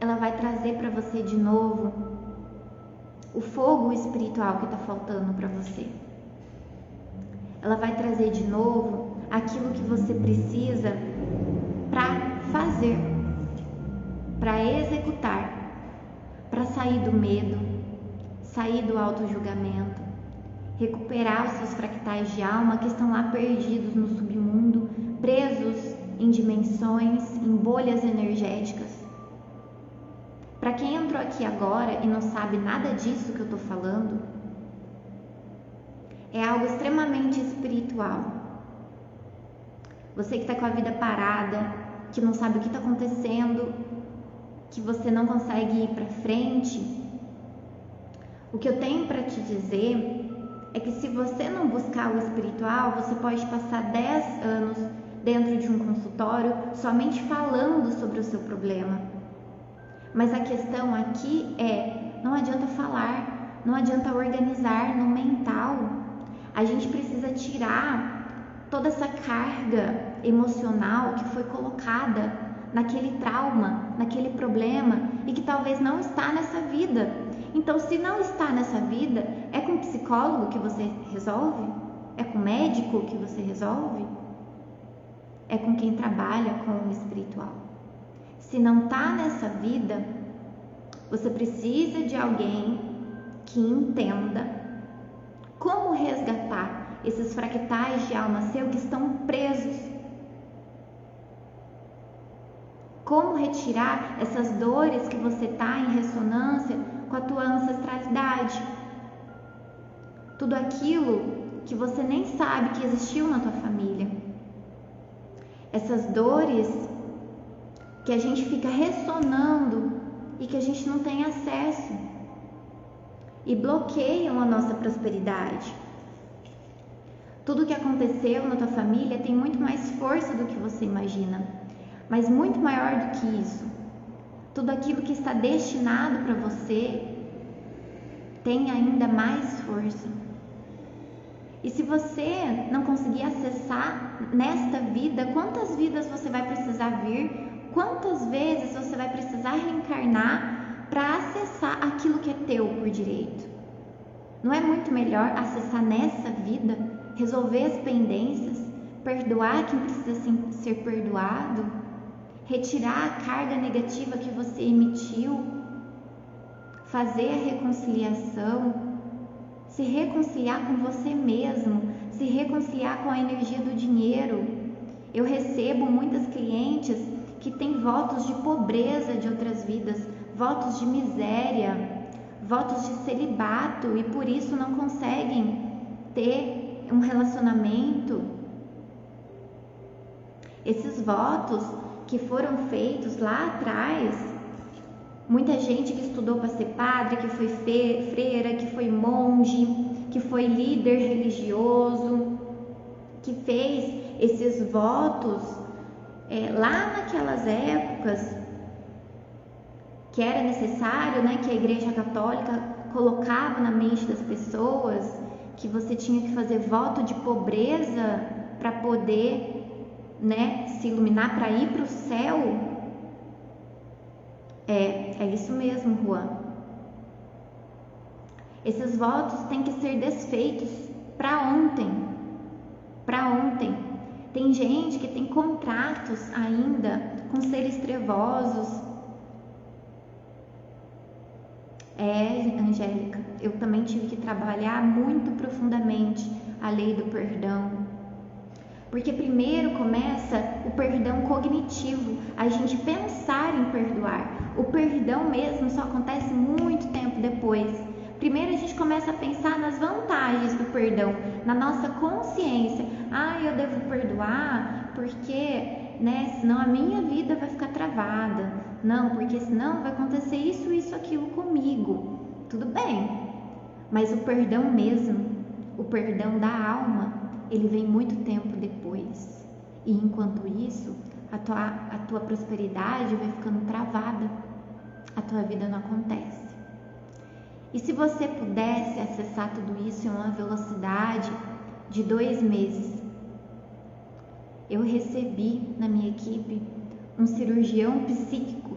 ela vai trazer para você de novo o fogo espiritual que está faltando para você. Ela vai trazer de novo aquilo que você precisa para fazer, para executar, para sair do medo, sair do auto-julgamento, recuperar os seus fractais de alma que estão lá perdidos no submundo, presos em dimensões, em bolhas energéticas. Para quem entrou aqui agora e não sabe nada disso que eu estou falando, é algo extremamente espiritual. Você que está com a vida parada, que não sabe o que está acontecendo, que você não consegue ir para frente, o que eu tenho para te dizer é que se você não buscar o espiritual, você pode passar 10 anos dentro de um consultório somente falando sobre o seu problema. Mas a questão aqui é, não adianta falar, não adianta organizar no mental. A gente precisa tirar toda essa carga emocional que foi colocada naquele trauma, naquele problema e que talvez não está nessa vida. Então, se não está nessa vida, é com psicólogo que você resolve? É com médico que você resolve? É com quem trabalha com o espiritual. Se não está nessa vida, você precisa de alguém que entenda como resgatar esses fractais de alma seu que estão presos. Como retirar essas dores que você está em ressonância com a tua ancestralidade. Tudo aquilo que você nem sabe que existiu na tua família. Essas dores que a gente fica ressonando e que a gente não tem acesso e bloqueiam a nossa prosperidade. Tudo que aconteceu na tua família tem muito mais força do que você imagina, mas muito maior do que isso. Tudo aquilo que está destinado para você tem ainda mais força. E se você não conseguir acessar nesta vida, quantas vidas você vai precisar vir? Quantas vezes você vai precisar reencarnar para acessar aquilo que é teu por direito? Não é muito melhor acessar nessa vida, resolver as pendências, perdoar quem precisa ser perdoado retirar a carga negativa que você emitiu, fazer a reconciliação, se reconciliar com você mesmo, se reconciliar com a energia do dinheiro. Eu recebo muitas clientes que têm votos de pobreza de outras vidas, votos de miséria, votos de celibato e por isso não conseguem ter um relacionamento. Esses votos que foram feitos lá atrás, muita gente que estudou para ser padre, que foi freira, que foi monge, que foi líder religioso, que fez esses votos lá naquelas épocas que era necessário, né, que a Igreja Católica colocava na mente das pessoas que você tinha que fazer voto de pobreza para poder, né, se iluminar, para ir para o céu. É isso mesmo, Juan. Esses votos têm que ser desfeitos para ontem. Para ontem. Tem gente que tem contratos ainda com seres trevosos. Angélica, eu também tive que trabalhar muito profundamente a lei do perdão. Porque primeiro começa o perdão cognitivo, a gente pensar em perdoar. O perdão mesmo só acontece muito tempo depois. Primeiro a gente começa a pensar nas vantagens do perdão, na nossa consciência. Eu devo perdoar porque, né, senão a minha vida vai ficar travada. Não, porque senão vai acontecer isso, isso, aquilo comigo. Tudo bem, mas o perdão mesmo, o perdão da alma, ele vem muito tempo depois. E enquanto isso, a tua prosperidade vai ficando travada, a tua vida não acontece. E se você pudesse acessar tudo isso em uma velocidade de 2 meses, eu recebi na minha equipe um cirurgião psíquico.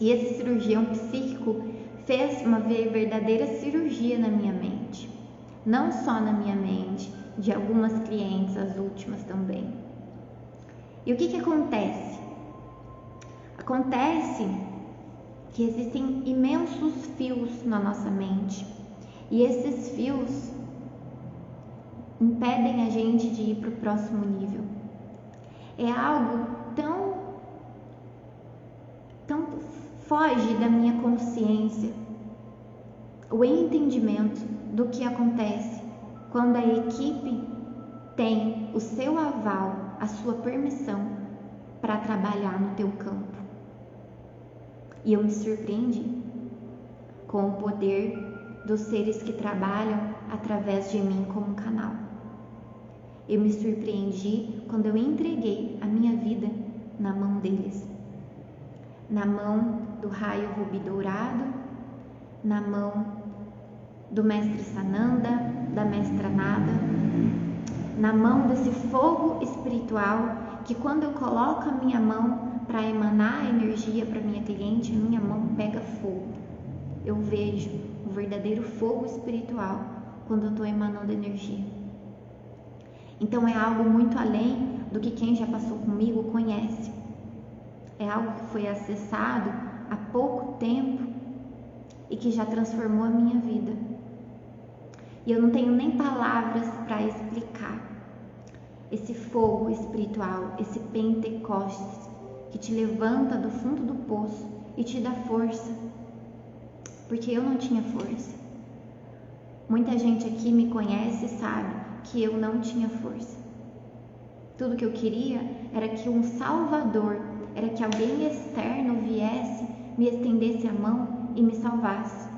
E esse cirurgião psíquico fez uma verdadeira cirurgia na minha mente. Não só na minha mente, de algumas clientes, as últimas também. E o que acontece? Acontece que existem imensos fios na nossa mente. E esses fios impedem a gente de ir para o próximo nível. É algo tão foge da minha consciência, o entendimento do que acontece quando a equipe tem o seu aval, a sua permissão para trabalhar no teu campo. E eu me surpreendi com o poder dos seres que trabalham através de mim como canal. Eu me surpreendi quando eu entreguei a minha vida na mão deles, na mão do raio rubi dourado, na mão do mestre Sananda, da mestra Nada, na mão desse fogo espiritual que quando eu coloco a minha mão para emanar a energia para minha cliente, a minha mão pega fogo. Eu vejo o verdadeiro fogo espiritual quando eu estou emanando energia. Então é algo muito além do que quem já passou comigo conhece. É algo que foi acessado há pouco tempo e que já transformou a minha vida. E eu não tenho nem palavras para explicar esse fogo espiritual, esse Pentecostes que te levanta do fundo do poço e te dá força, porque eu não tinha força. Muita gente aqui me conhece e sabe que eu não tinha força. Tudo que eu queria era que um Salvador, era que alguém externo viesse, me estendesse a mão e me salvasse.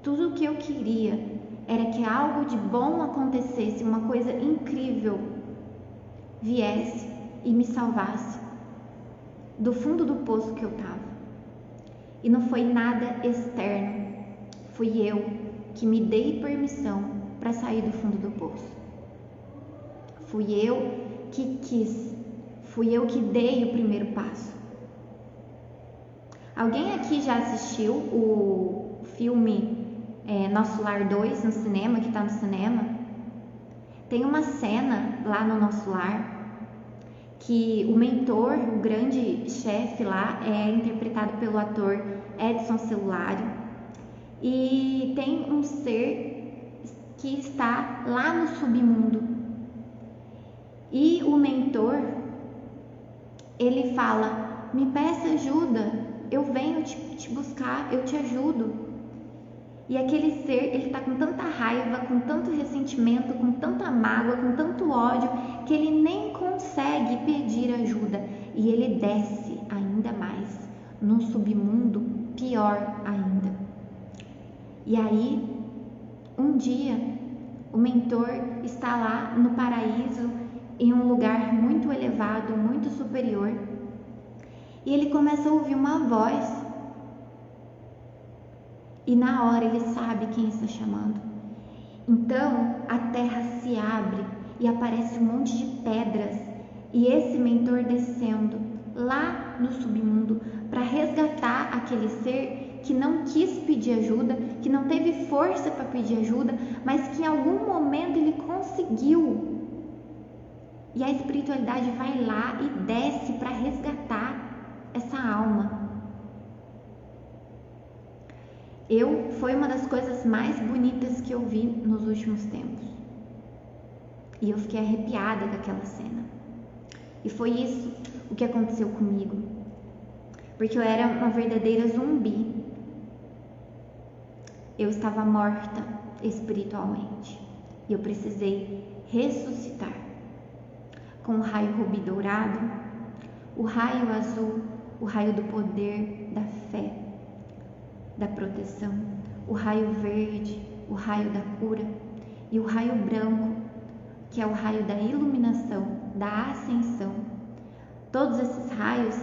Tudo o que eu queria era que algo de bom acontecesse, uma coisa incrível viesse e me salvasse do fundo do poço que eu estava. E não foi nada externo, fui eu que me dei permissão para sair do fundo do poço. Fui eu que quis, fui eu que dei o primeiro passo. Alguém aqui já assistiu o filme Nosso Lar 2 no cinema, que está no cinema? Tem uma cena lá no Nosso Lar que o mentor, o grande chefe lá, é interpretado pelo ator Edson Celulari, e tem um ser que está lá no submundo, e o mentor, ele fala: me peça ajuda, eu venho te buscar, eu te ajudo. E aquele ser, ele está com tanta raiva, com tanto ressentimento, com tanta mágoa, com tanto ódio, que ele nem consegue pedir ajuda. E ele desce ainda mais, num submundo pior ainda. E aí, um dia, o mentor está lá no paraíso, em um lugar muito elevado, muito superior, e ele começa a ouvir uma voz. E na hora ele sabe quem está chamando. Então a terra se abre e aparece um monte de pedras. E esse mentor descendo lá no submundo para resgatar aquele ser que não quis pedir ajuda, que não teve força para pedir ajuda, mas que em algum momento ele conseguiu. E a espiritualidade vai lá e desce para resgatar essa alma. Foi uma das coisas mais bonitas que eu vi nos últimos tempos. E eu fiquei arrepiada com aquela cena. E foi isso o que aconteceu comigo. Porque eu era uma verdadeira zumbi. Eu estava morta espiritualmente. E eu precisei ressuscitar. Com o raio rubi dourado, o raio azul, o raio do poder, da fé, da proteção, o raio verde, o raio da cura, e o raio branco, que é o raio da iluminação, da ascensão. Todos esses raios,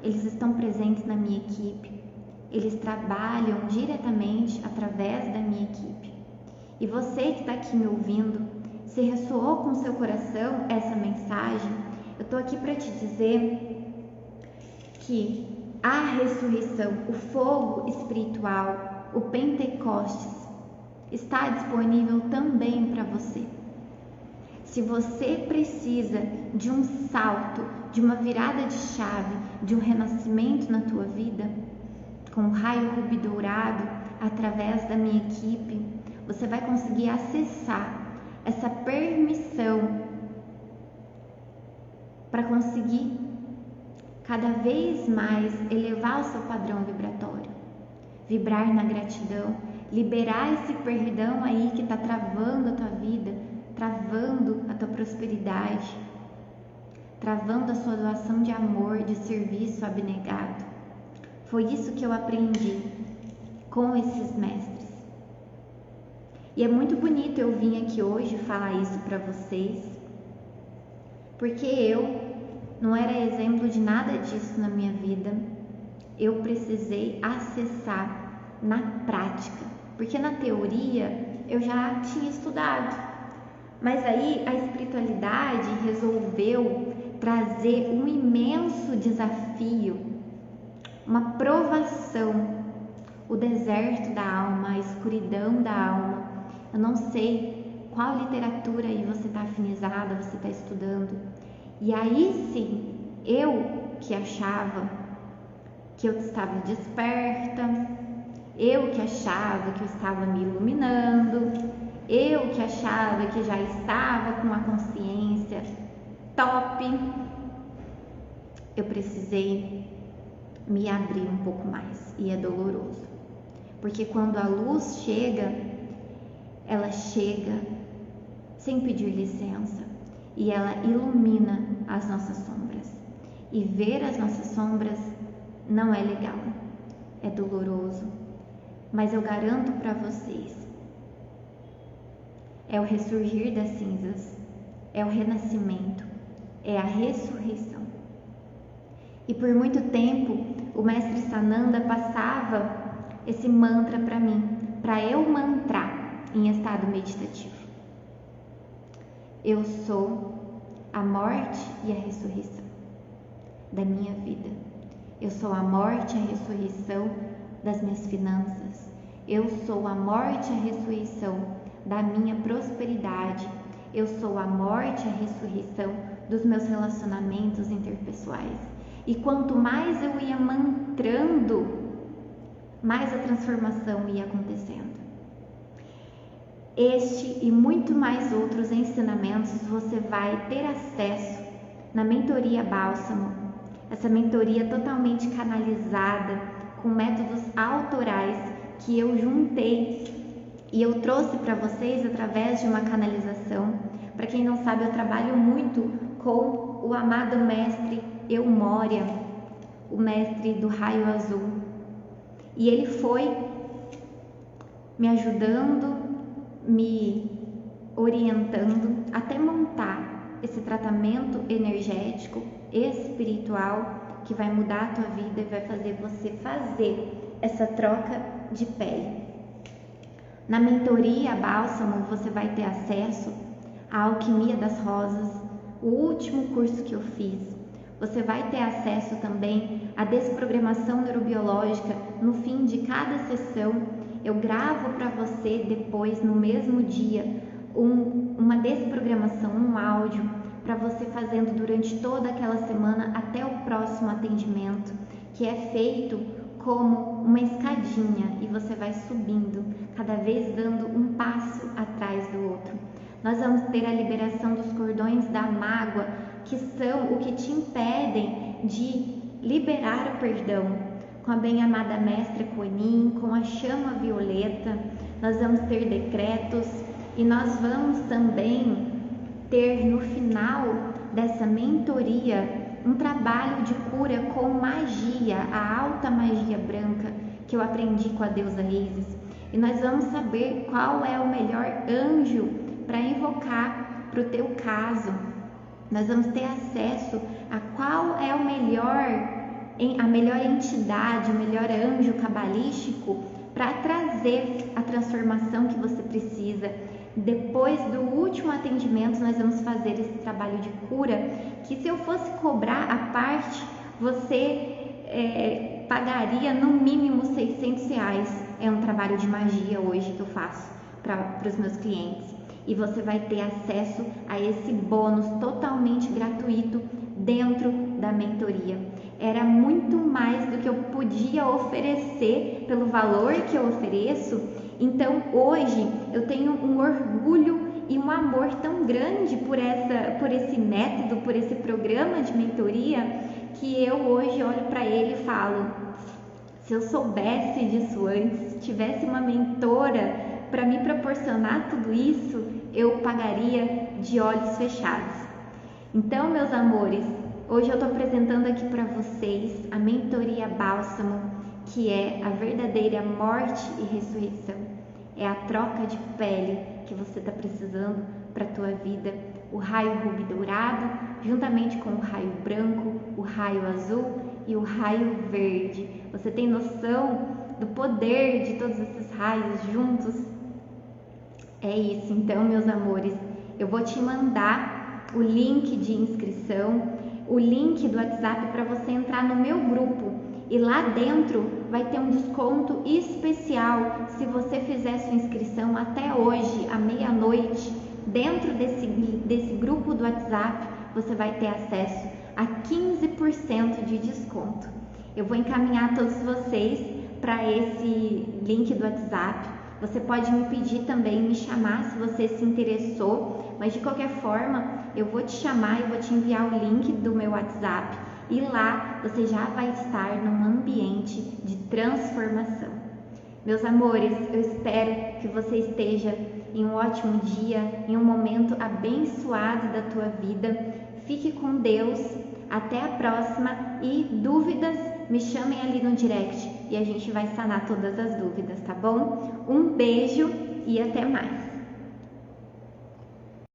eles estão presentes na minha equipe. Eles trabalham diretamente através da minha equipe. E você que está aqui me ouvindo, se ressoou com seu coração essa mensagem, eu estou aqui para te dizer que a ressurreição, o fogo espiritual, o Pentecostes, está disponível também para você. Se você precisa de um salto, de uma virada de chave, de um renascimento na tua vida, com o raio rubi dourado, através da minha equipe, você vai conseguir acessar essa permissão para conseguir cada vez mais elevar o seu padrão vibratório, vibrar na gratidão, liberar esse perdão aí que está travando a tua vida, travando a tua prosperidade, travando a sua doação de amor, de serviço abnegado. Foi isso que eu aprendi com esses mestres. E é muito bonito eu vir aqui hoje falar isso para vocês, porque eu não era exemplo de nada disso na minha vida. Eu precisei acessar na prática, porque na teoria eu já tinha estudado, mas aí a espiritualidade resolveu trazer um imenso desafio, uma provação, o deserto da alma, a escuridão da alma. Eu não sei qual literatura aí você está afinizada, você está estudando. E aí sim, eu que achava que eu estava desperta, eu que achava que eu estava me iluminando, eu que achava que já estava com uma consciência top, eu precisei me abrir um pouco mais, e é doloroso, porque quando a luz chega, ela chega sem pedir licença, e ela ilumina as nossas sombras. E ver as nossas sombras não é legal, é doloroso, mas eu garanto para vocês, é o ressurgir das cinzas, é o renascimento, é a ressurreição. E por muito tempo o mestre Sananda passava esse mantra para mim, para eu mantrar em estado meditativo. Eu sou a morte e a ressurreição da minha vida. Eu sou a morte e a ressurreição das minhas finanças. Eu sou a morte e a ressurreição da minha prosperidade. Eu sou a morte e a ressurreição dos meus relacionamentos interpessoais. E quanto mais eu ia mantrando, mais a transformação ia acontecendo. Este e muito mais outros ensinamentos você vai ter acesso na mentoria Bálsamo, essa mentoria totalmente canalizada, com métodos autorais que eu juntei e eu trouxe para vocês através de uma canalização. Para quem não sabe, eu trabalho muito com o amado mestre Eumória, o mestre do raio azul, e ele foi me ajudando, me orientando até montar esse tratamento energético, espiritual, que vai mudar a tua vida e vai fazer você fazer essa troca de pele. Na mentoria Bálsamo você vai ter acesso à Alquimia das Rosas, o último curso que eu fiz. Você vai ter acesso também à desprogramação neurobiológica. No fim de cada sessão eu gravo para você depois, no mesmo dia, uma desprogramação, um áudio, para você fazendo durante toda aquela semana até o próximo atendimento, que é feito como uma escadinha e você vai subindo, cada vez dando um passo atrás do outro. Nós vamos ter a liberação dos cordões da mágoa, que são o que te impedem de liberar o perdão, com a bem-amada Mestra Kuan-Yin, com a chama violeta. Nós vamos ter decretos e nós vamos também ter no final dessa mentoria um trabalho de cura com magia, a alta magia branca que eu aprendi com a deusa Isis. E nós vamos saber qual é o melhor anjo para invocar para o teu caso. Nós vamos ter acesso a qual é a melhor entidade, o melhor anjo cabalístico para trazer a transformação que você precisa. Depois do último atendimento, nós vamos fazer esse trabalho de cura, que se eu fosse cobrar a parte, você pagaria no mínimo R$600. É um trabalho de magia hoje que eu faço para os meus clientes. E você vai ter acesso a esse bônus totalmente gratuito dentro da mentoria. Era muito mais do que eu podia oferecer pelo valor que eu ofereço. Então hoje eu tenho um orgulho e um amor tão grande por esse método, por esse programa de mentoria, que eu hoje olho para ele e falo: se eu soubesse disso antes, se tivesse uma mentora para me proporcionar tudo isso, eu pagaria de olhos fechados. Então, meus amores, hoje eu estou apresentando aqui para vocês a mentoria Bálsamo, que é a verdadeira morte e ressurreição. É a troca de pele que você está precisando para a tua vida. O raio rubi dourado, juntamente com o raio branco, o raio azul e o raio verde. Você tem noção do poder de todos esses raios juntos? É isso. Então, meus amores, eu vou te mandar o link de inscrição, o link do WhatsApp para você entrar no meu grupo. E lá dentro vai ter um desconto especial se você fizer sua inscrição até hoje, à meia-noite. Dentro desse grupo do WhatsApp, você vai ter acesso a 15% de desconto. Eu vou encaminhar todos vocês para esse link do WhatsApp. Você pode me pedir também, me chamar se você se interessou, mas de qualquer forma eu vou te chamar e vou te enviar o link do meu WhatsApp e lá você já vai estar num ambiente de transformação. Meus amores, eu espero que você esteja em um ótimo dia, em um momento abençoado da tua vida. Fique com Deus, até a próxima e dúvidas, me chamem ali no direct e a gente vai sanar todas as dúvidas, tá bom? Um beijo e até mais!